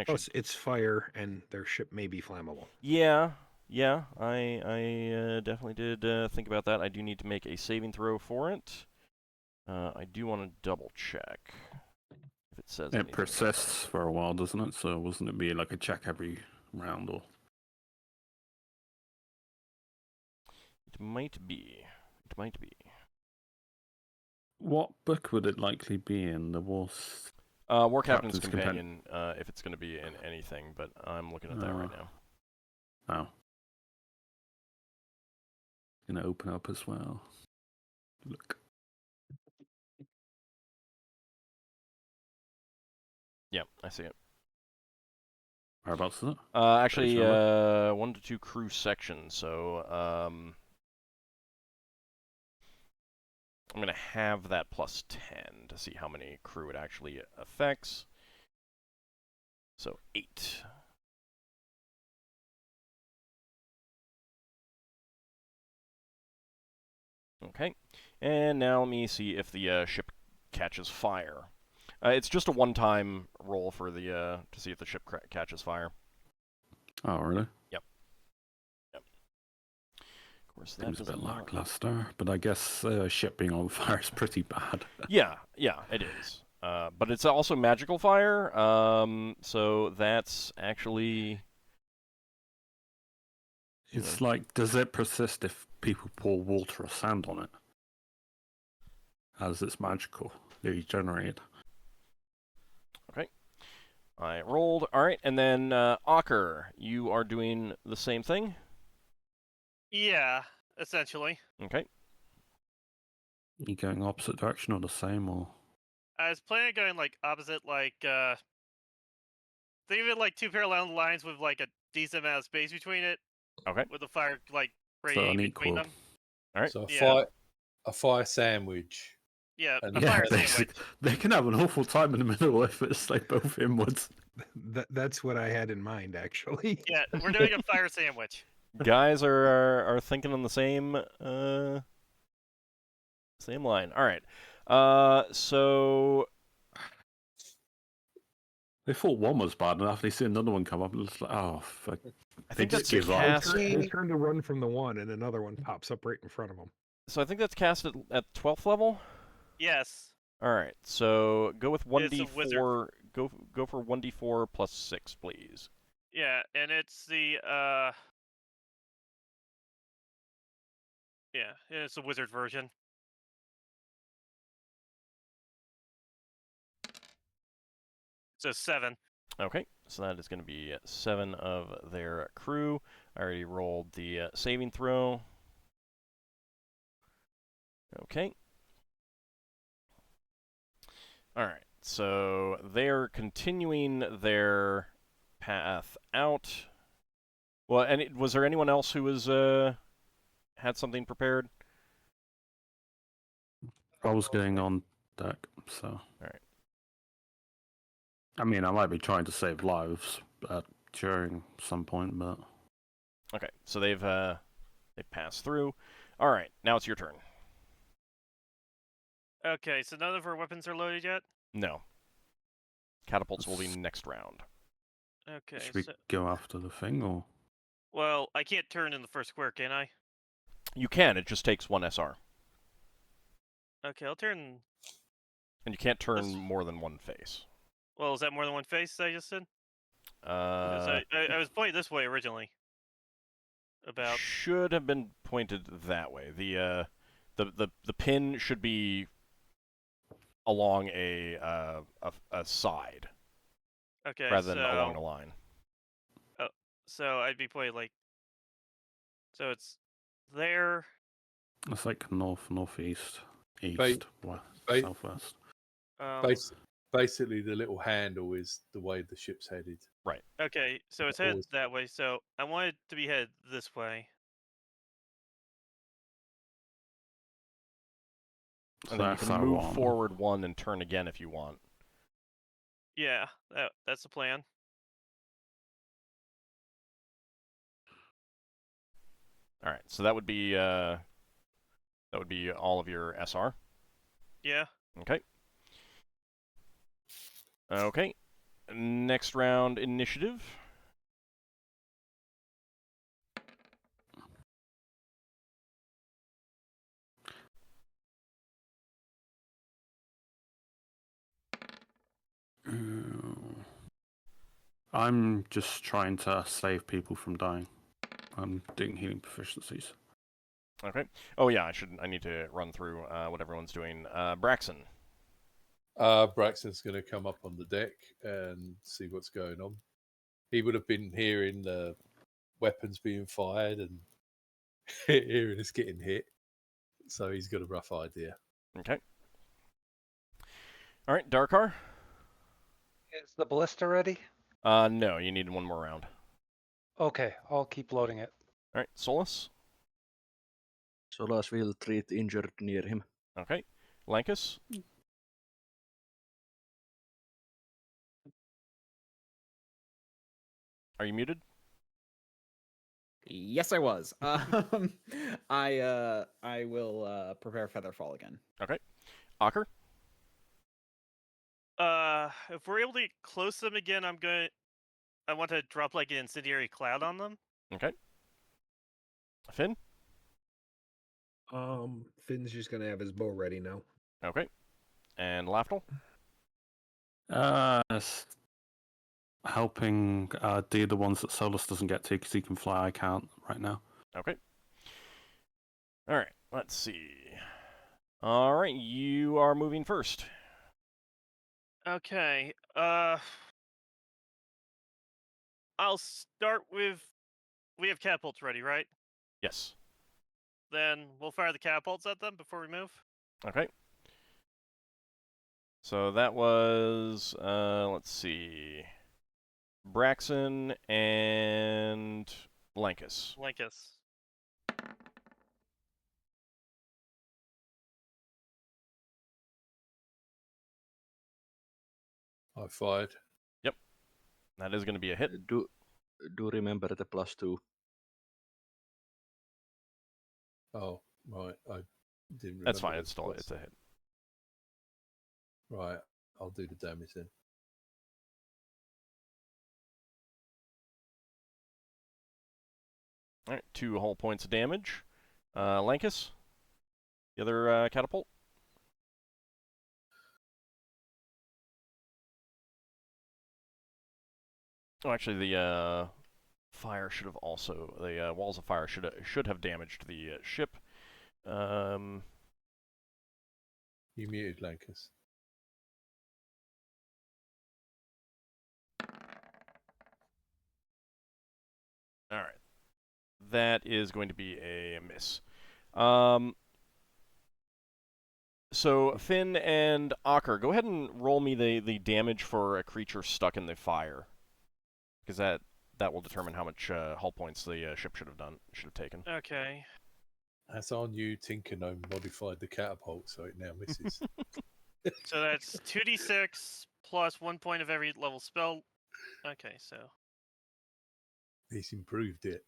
Plus, it's fire, and their ship may be flammable. Yeah. I definitely did think about that. I do need to make a saving throw for it. I do want to double check if it says. It persists for a while, doesn't it? So wasn't it be like a check every round or? It might be. What book would it likely be in? The War's War Captain's Companion, if it's going to be in anything, but I'm looking at that right now. Oh. Gonna open up as well. Look. Yeah, I see it. Whereabouts is it? Actually, 1 to 2 crew sections, so I'm going to have that plus 10 to see how many crew it actually affects. So 8. Okay, and now let me see if the ship catches fire. It's just a one-time roll for the to see if the ship catches fire. Oh, really? Yep. Of course, that Seems a does bit not. lackluster, but I guess ship being on fire is pretty bad. Yeah, it is. But it's also magical fire, so that's actually. It's like, does it persist if people pour water or sand on it? As it's magical, they regenerate. Okay. I rolled. All right, and then Ockar, you are doing the same thing. Yeah, essentially. Okay. You going opposite direction or the same, or? I was planning on going like opposite, like think of it like two parallel lines with like a decent amount of space between it. Okay. With the fire like So radiating between unequal. them. All right. So Yeah. a fire sandwich. Yeah, And a Yeah, fire they, sandwich. they can have an awful time in the middle if it's like both inwards. That's what I had in mind, actually. Yeah, we're doing a fire sandwich. Guys are thinking on the same same line. All right. So They thought one was bad enough. They see another one come up, and it's like, oh, fuck. I think just that's give up. cast. They turn to run from the one, and another one pops up right in front of them. So I think that's cast at 12th level. Yes. All right. So go with It's a wizard. 1d4. Go for 1d4 plus 6, please. Yeah, and it's the yeah, it's a wizard version. So 7. Okay. So that is going to be 7 of their crew. I already rolled the saving throw. Okay. All right. So they're continuing their path out. Well, and was there anyone else who was had something prepared? I was going on deck, so. All right. I mean, I might be trying to save lives during some point, but. Okay. So they've passed through. All right. Now it's your turn. Okay, so none of our weapons are loaded yet? No. Catapults will be next round. Okay, Should we so go after the thing, or? well, I can't turn in the first square, can I? You can. It just takes 1 SR. Okay, I'll turn. And you can't turn That's- more than one face. Well, is that more than one face I just said? 'Cause I was pointed this way originally. About Should have been pointed that way. The pin should be along a side okay, rather than along a line. so I'd be pointed like. So it's there. It's like north, northeast, east, west, ba- southwest. Basically, the little handle is the way the ship's headed. Right. Okay, so it's headed that way. So I want it to be headed this way. And then you can move forward 1 and turn again if you want. Yeah, that's the plan. All right. So that would be all of your SR. Yeah. Okay. Okay. Next round initiative. I'm just trying to save people from dying. I'm doing healing proficiencies. Okay. Oh yeah, I need to run through what everyone's doing. Braxon. Braxton's going to come up on the deck and see what's going on. He would have been hearing the weapons being fired and hearing us getting hit. So he's got a rough idea. Okay. All right, Darrakar. Is the ballista ready? No, you need 1 more round. Okay, I'll keep loading it. All right, Solas. Solas will treat injured near him. Okay. Lankas. Are you muted? Yes, I was. I will prepare Featherfall again. Okay. Ockar. If we're able to get close to them again, I want to drop like an incendiary cloud on them. Okay. Finn. Finn's just gonna have his bow ready now. Okay. And Lafdul. Helping do the ones that Solas doesn't get to because he can fly. I can't right now. Okay. All right. Let's see. All right, you are moving first. Okay. I'll start with. We have catapults ready, right? Yes. Then we'll fire the catapults at them before we move. Okay. So that was, let's see, Braxon and Lankas. Lankas. I fired. Yep. That is going to be a hit. Do remember the +2. Oh, right. I didn't remember. That's fine. the It's still plus. it's a hit. Right. I'll do the damage then. All right, 2 whole points of damage. Lankas, the other catapult. Oh, actually, the fire should have also the walls of fire should have damaged the ship. You muted Lankas. All right, that is going to be a miss. So Finn and Ockar, go ahead and roll me the damage for a creature stuck in the fire, because that will determine how much hull points the ship should have taken. Okay. That's on you. Tinker Gnome modified the catapult, so it now misses. So that's 2d6 plus 1 point of every level spell. Okay, so. He's improved it.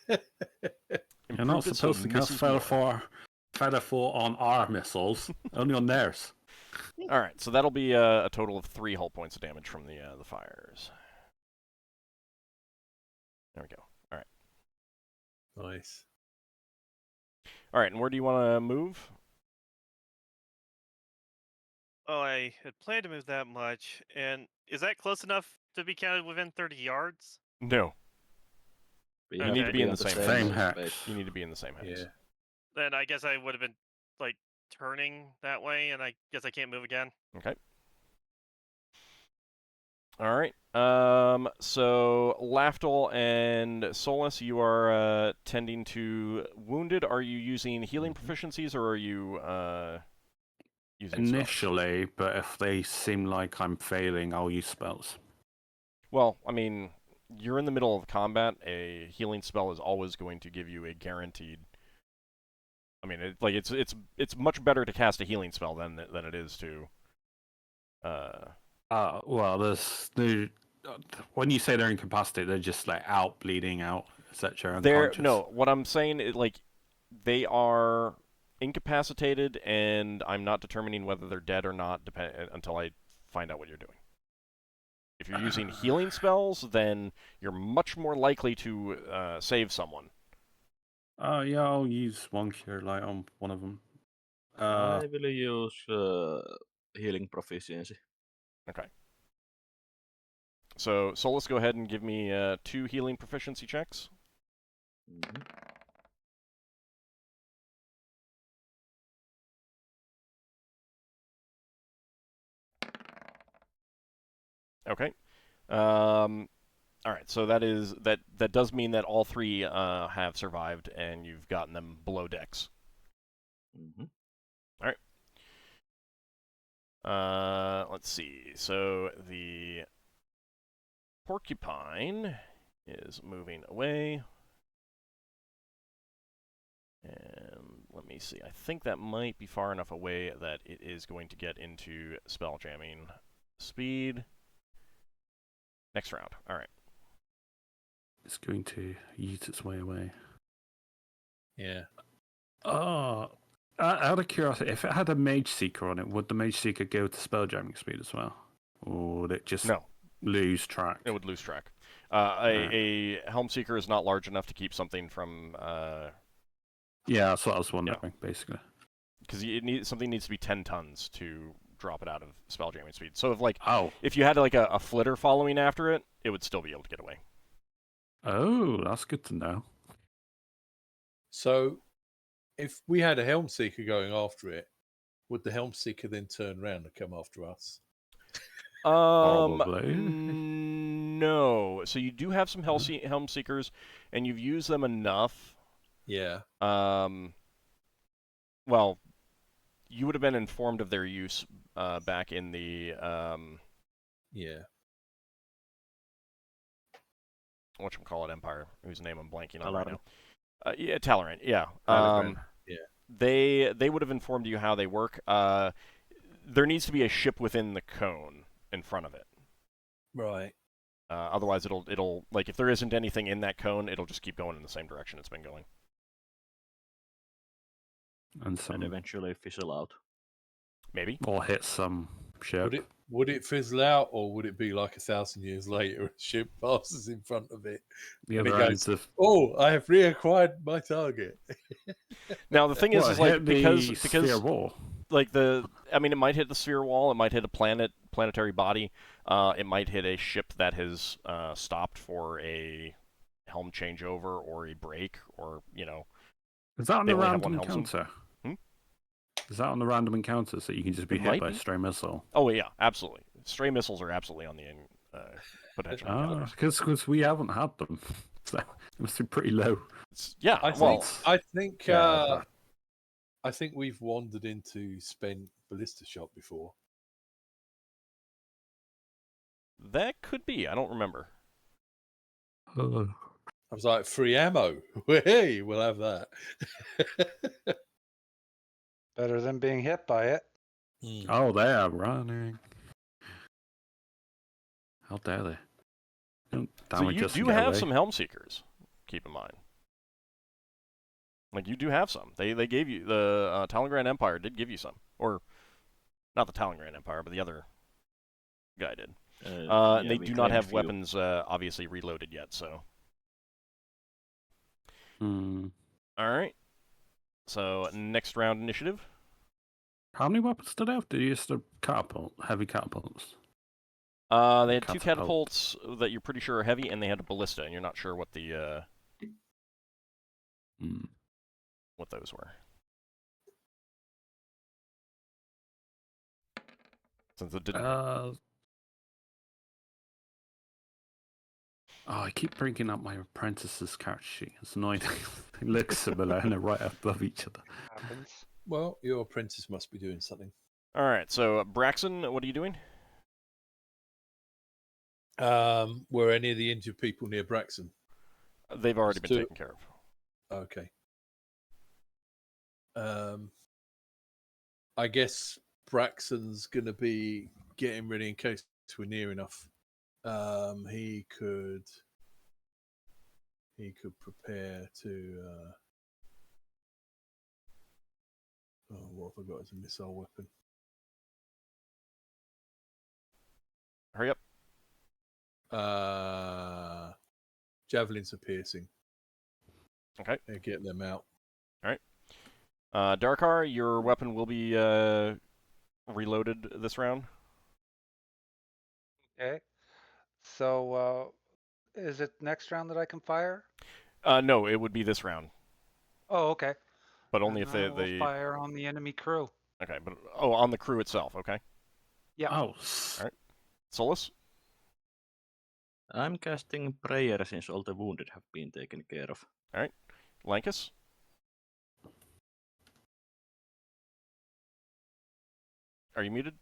You're not supposed to cast Feather 4 on our missiles, only on theirs. All right, so that'll be a total of 3 hull points of damage from the fires. There we go. All right. Nice. All right, and where do you want to move? Oh, I had planned to move that much, and is that close enough to be counted within 30 yards? No. We You have need to be in on the same Same space. hex. You need to be in the same hex. Yeah. Then I guess I would have been, like, turning that way, and I guess I can't move again. Okay. All right. So Lafdul and Solas, you are tending to wounded. Are you using healing proficiencies, or are you using spells? Initially, but if they seem like I'm failing, I'll use spells. Well, I mean, you're in the middle of combat. A healing spell is always going to give you a guaranteed. I mean, it's much better to cast a healing spell than it is to. Well, there's no. When you say they're incapacitated, they're just like out, bleeding out, etc. No, what I'm saying is like they are incapacitated, and I'm not determining whether they're dead or not until I find out what you're doing. If you're using healing spells, then you're much more likely to save someone. Yeah, I'll use one cure light on one of them. I will use healing proficiency. Okay. So, Solas, go ahead and give me 2 healing proficiency checks. Mm-hmm. Okay. All right. So that does mean that all 3 have survived, and you've gotten them below decks. Mm-hmm. All right. Let's see. So the porcupine is moving away. And let me see. I think that might be far enough away that it is going to get into spell jamming speed. Next round. All right. It's going to yeet its way away. Yeah. Oh, out of curiosity, if it had a Mage Seeker on it, would the Mage Seeker go to spell jamming speed as well? Or would it just lose track? It would lose track. A Helm Seeker is not large enough to keep something from... Yeah, that's what I was wondering, basically. Because something needs to be 10 tons to drop it out of spell jamming speed. So if you had like a flitter following after it, it would still be able to get away. Oh, that's good to know. So, if we had a Helm Seeker going after it, would the Helm Seeker then turn around and come after us? Probably. No. So you do have some Helm Seekers, and you've used them enough. Yeah. Well, you would have been informed of their use back in the Yeah. whatchamacallit Empire, whose name I'm blanking on Talarian. right now. Yeah, Talarian. Yeah. Talarian. Yeah. They would have informed you how they work. There needs to be a ship within the cone in front of it. Right. Otherwise, it'll like if there isn't anything in that cone, it'll just keep going in the same direction it's been going. And eventually fizzle out. Maybe. Or hit some ship. Would it fizzle out, or would it be like 1,000 years later, a ship passes in front of it, The and it other goes, ends of "Oh, I have reacquired my target." Now the thing is like hit the because sphere wall. like I mean, it might hit the sphere wall, it might hit a planetary body, it might hit a ship that has stopped for a helm changeover or a break, or Is that on they the only have random one helmsman. encounter? Hmm? Is that on the random encounters that you can just be It hit might by be. a stray missile? Oh yeah, absolutely. Stray missiles are absolutely on the potential encounters. Because we haven't had them. So it must be pretty low. Yeah, I well, think Yeah, I think we've wandered into spent ballista shot before. that could be. I don't remember. I was like, free ammo. Hey, we'll have that. Better than being hit by it. Oh, they are running. How dare they? Don't So damage you us do and get have away. some helm seekers. Keep in mind. Like you do have some. They gave you the Talon Empire did give you some, or not the Talon Empire, but the other guy did. And they we do not claimed have few. weapons obviously reloaded yet. So Hmm. all right. So next round initiative. How many weapons did they have? Did you use the catapult? Heavy catapults? They had two Catapult. catapults that you're pretty sure are heavy, and they had a ballista, and you're not sure what the what those were. Since it didn't. Oh, I keep bringing up my apprentice's character sheet. It's annoying. They look similar and they're right above each other. Happens. Well, your apprentice must be doing something. All right. So Braxon, what are you doing? Were any of the injured people near Braxon? They've already There's been two. taken care of. Okay. I guess Braxon's going to be getting ready in case we're near enough. He could prepare to. What have I got as a missile weapon? Hurry up. Javelins are piercing. Okay. Get them out. All right. Darrakar, your weapon will be reloaded this round. Okay. So, is it next round that I can fire? No, it would be this round, Oh, okay. but only And if I will they. fire on the enemy crew. Okay, but on the crew itself. Okay. Yeah. Oh, Alright. Solas. I'm casting prayer since all the wounded have been taken care of. All right. Lankas. Are you muted?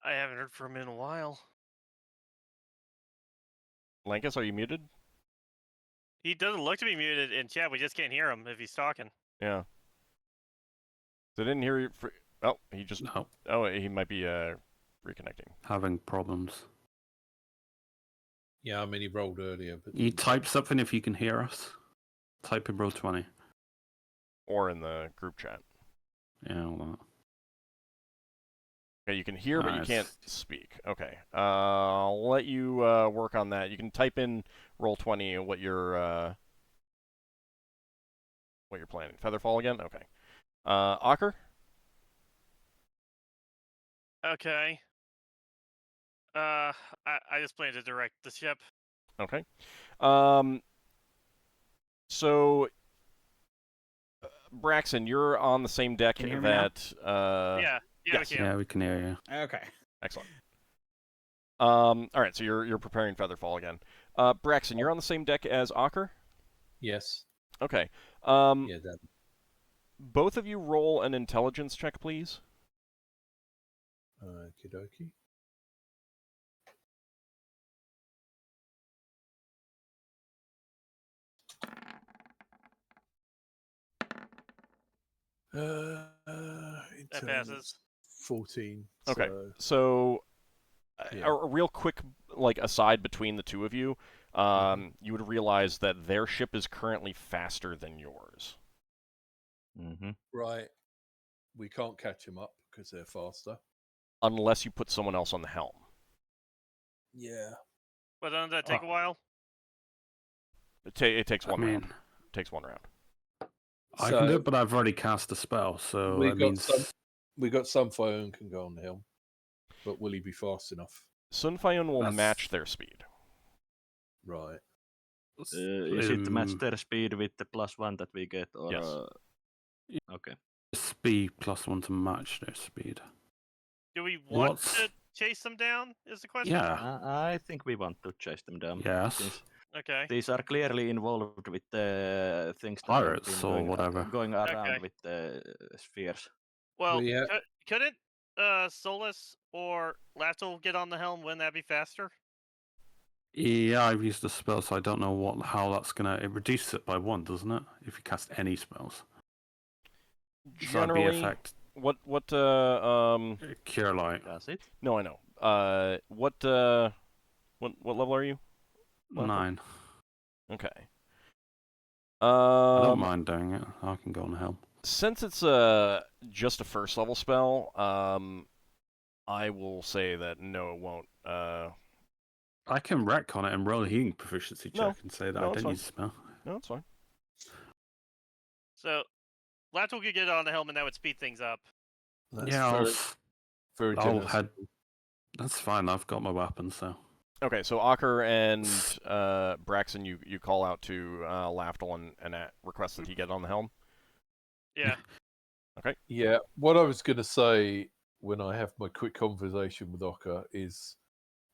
I haven't heard from him in a while. Lankas, are you muted? He doesn't look to be muted in chat. We just can't hear him if he's talking. Yeah. So I didn't hear you. Oh, he just. no. Oh, he might be reconnecting. Having problems. Yeah, I mean he rolled earlier, but You type something if you can hear us. Type in Roll20. Or in the group chat. Yeah, all that. Okay, you can hear, but you Nice. can't speak. Okay. I'll let you work on that. You can type in Roll20 what you're planning. Featherfall again? Okay. Ockar? Okay. I just plan to direct the ship. Okay. So, Braxon, you're on the same deck Can you hear me now? that. Yeah. Yeah, Yes. we can. Yeah, we can hear you. Okay. Excellent. All right, so you're preparing Featherfall again. Braxon, you're on the same deck as Ockar? Yes. Okay. Yeah, that. Both of you roll an intelligence check, please. Okie dokie. That passes. 14. Okay. So, So yeah. a real quick aside between the two of you, you would realize that their ship is currently faster than yours. Mm-hmm. Right. We can't catch them up because they're faster. Unless you put someone else on the helm. Yeah. But doesn't that take a while? It takes I one mean, round. It takes one round. I can do it, but I've already cast a spell, so we that means got Sunfire and can go on the helm. But will he be fast enough? Sunfire will That's- match their speed. Right. Is it match their speed with the +1 that we get, or? Yes. Okay. speed +1 to match their speed. Do we want What's- to chase them down? Is the question? Yeah. I think we want to chase them down. Yes. Since Okay. these are clearly involved with the things that Pirates have been or whatever. going around Okay. with the spheres. Well, We ha- couldn't Solas or Lafdul get on the helm? Wouldn't that be faster? Yeah, I've used the spell, so I don't know how that's gonna. It reduces it by 1, doesn't it? If you cast any spells. So that'd be Generally, effect what Cure Light. Does it? No, I know. What level are you? 9. Okay. I don't mind doing it. I can go on the helm. Since it's just a first level spell, I will say that no, it won't. I can wreck on it and roll a healing proficiency check No. and say that No, I it's didn't fine. use the spell. No, it's fine. So, Lafdul could get on the helm, and that would speed things up. That's Yeah, very I'll generous. head. That's fine. I've got my weapon, so. Okay, so Ockar and Braxon, you call out to Lafdul and request that he get on the helm. Yeah. Okay. Yeah. What I was going to say when I have my quick conversation with Ockar is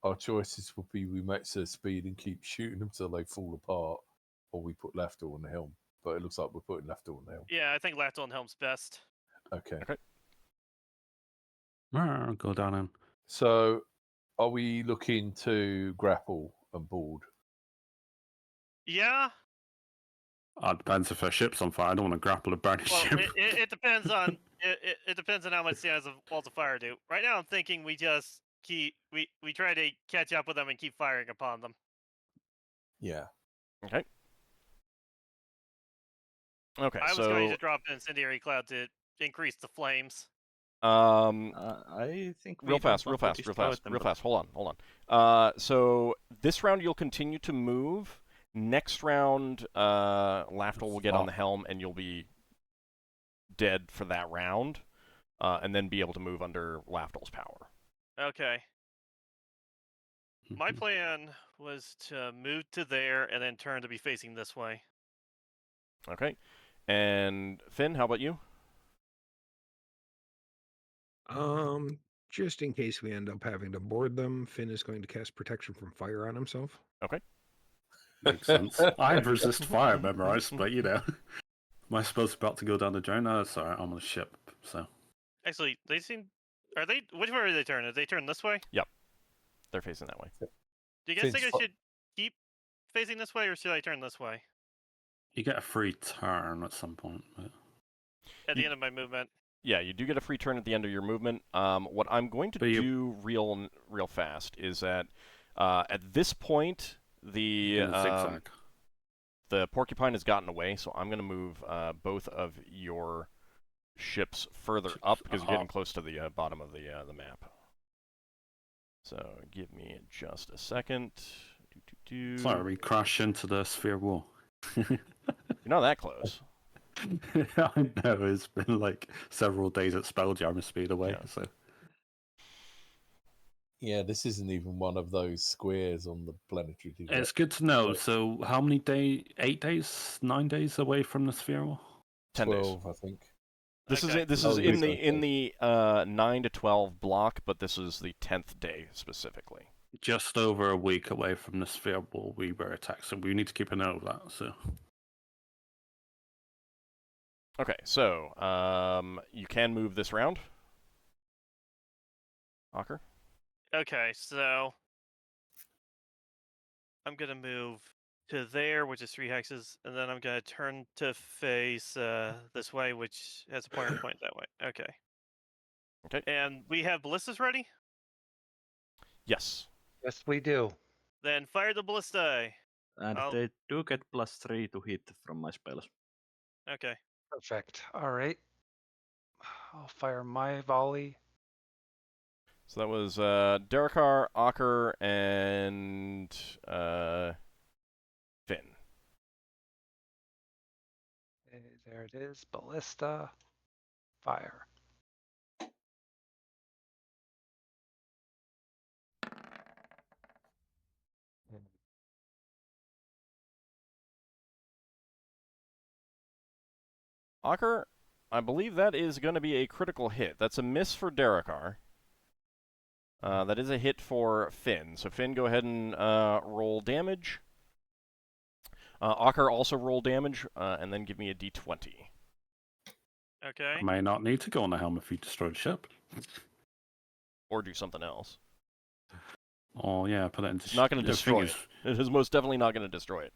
our choices will be we max their speed and keep shooting them till they fall apart, or we put Lafdul on the helm. But it looks like we're putting Lafdul on the helm. Yeah, I think Lafdul on helm's best. Okay. I'll go down and. So, are we looking to grapple and board? Yeah. It depends if her ship's on fire. I don't want to grapple a burning Well, ship. it depends on it depends on how much damage of Walls of Fire do. Right now, I'm thinking we just we try to catch up with them and keep firing upon them. Yeah. Okay. Okay, I was going to drop an incendiary cloud to increase the flames. I think we real don't fast. want to destroy them, but- Hold on. So this round you'll continue to move. Next round, Lafdul will get on the helm, and you'll be dead for that round, and then be able to move under Lafdul's power. Okay. My plan was to move to there and then turn to be facing this way. Okay. And Finn, how about you? Just in case we end up having to board them, Finn is going to cast protection from fire on himself. Okay. Makes sense. I have resist fire memorized, but you know. Am I supposed to be about to go down the drain? No, it's alright. I'm on a ship, so. Actually, they seem. Are they? Which way are they turning? Are they turning this way? They're facing that way. Do you guys think I should keep facing this way, or should I turn this way You get a free turn at some point. But... at the end of my movement? Yeah, you do get a free turn at the end of your movement. What I'm going to do real fast is that at this point the porcupine has gotten away, so I'm going to move both of your ships further up because you're getting close to the bottom of the map. So give me just a second. Sorry, we crash into the sphere wall. You're not that close. I know, it's been like several days at Spelljammer speed away, so. Yeah, this isn't even one of those squares on the planetary. It's good to know. So how many days? 8 days? 9 days away from the sphere wall? 10 days. 12, I think. This Okay. is Oh, in yes, the okay. 9 to 12 block, but this is the 10th day specifically. Just over a week away from the sphere ball weaver attack, so we need to keep a note of that. So Okay, so you can move this round. Ockar? Okay, so I'm gonna move to there, which is 3 hexes, and then I'm gonna turn to face this way, which has a pointer point that way. Okay. Okay. And we have ballistas ready? Yes. Yes, we do. Then fire the ballistae. And I'll- they do get +3 to hit from my spells. Okay. Perfect. All right. I'll fire my volley. So that was Darrakar, Ockar, and Finn. Okay, there it is. Ballista. Fire. Ockar, I believe that is going to be a critical hit. That's a miss for Darrakar. That is a hit for Finn. So Finn, go ahead and roll damage. Ockar also roll damage, and then give me a d20. Okay. I may not need to go on the helm if you destroy the ship. Or do something else. Oh yeah, put it into. It's not going to the thing destroy is, it. It is most definitely not going to destroy it.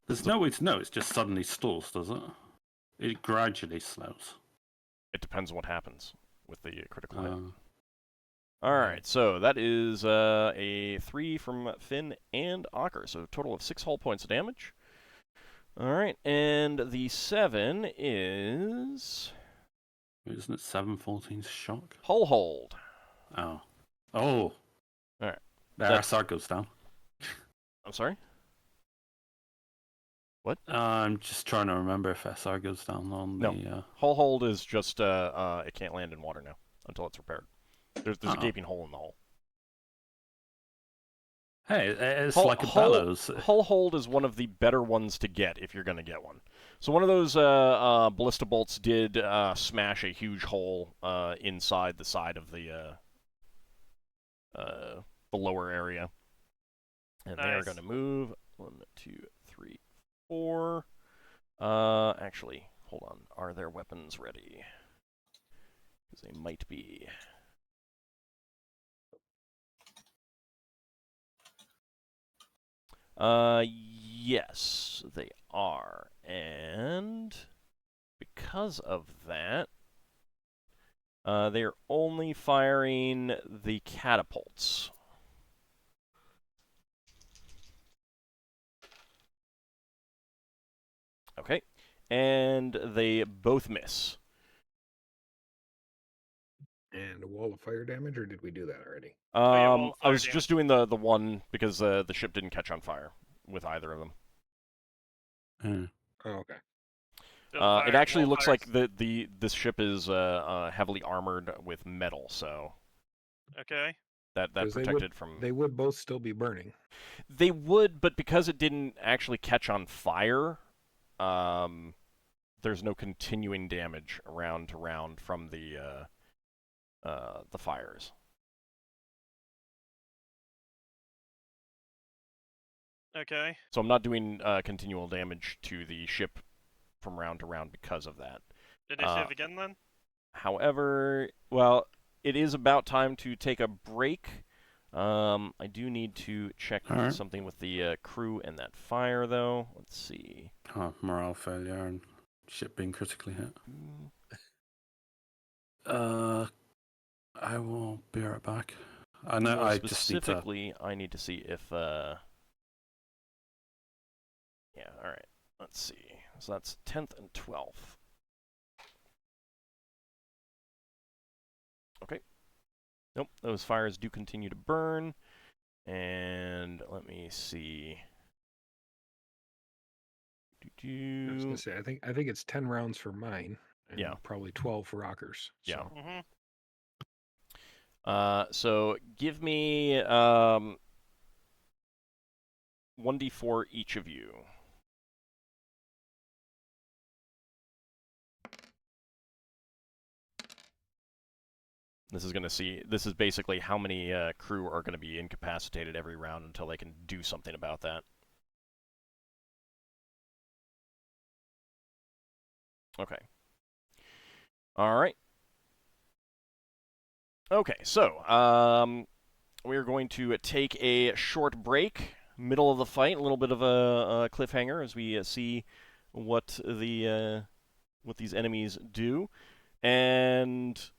There's no way to know. It just suddenly stalls, does it? It gradually slows. It depends on what happens with the critical hit. Uh, Alright, so that is a 3 from Finn and Ockar. So a total of 6 hull points of damage. Alright, and the 7 is... Isn't it 7/14's shock? Hull hold. Oh. Oh. Alright. The SR goes down. I'm sorry? What? I'm just trying to remember if SR goes down on No. the... Hull hold is just, it can't land in water now until it's repaired. There's a Uh-oh. gaping hole in the hull. Hey, it's Hull- like a hull- bellows. Hull hold is one of the better ones to get if you're going to get one. So one of those ballista bolts did smash a huge hole inside the side of the lower area. And they are Nice. going to move 1, 2, 3, 4. Actually, hold on. Are their weapons ready? Because they might be. Yes, they are. And because of that, they're only firing the catapults. Okay. And they both miss. And a wall of fire damage, or did we do that already? yeah, wall of I was fire just doing the one because the ship didn't catch on fire with either of them. Yeah. Oh, okay. So fire- It actually wall looks fires. like this ship is heavily armored with metal, so Okay. that 'Cause protected from. They would both still be burning. They would, but because it didn't actually catch on fire, there's no continuing damage round to round from the fires. Okay. So I'm not doing continual damage to the ship from round to round because of that. Initiative again then? However, well, it is about time to take a break. I do need to check Alright. something with the crew and that fire, though. Let's see. Oh, morale failure and ship being critically hit. I will be right back. I know. More I just need to. specifically, I need to see if. Yeah. All right. Let's see. So that's 10th and 12th. Okay. Nope. Those fires do continue to burn. And let me see. I was gonna say, I think it's 10 rounds for mine, and Yeah. probably 12 for Ockars. Yeah. So. Mm-hmm. So give me 1d4 each of you. This is basically how many crew are going to be incapacitated every round until they can do something about that. Okay. All right. Okay, so we're going to take a short break, middle of the fight, a little bit of a cliffhanger as we see what these enemies do, and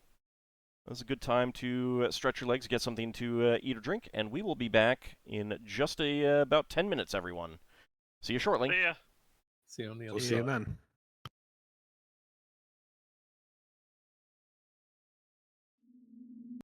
that's a good time to stretch your legs, get something to eat or drink, and we will be back in just about 10 minutes, everyone. See you shortly. See ya. See you on the other We'll side. see you then.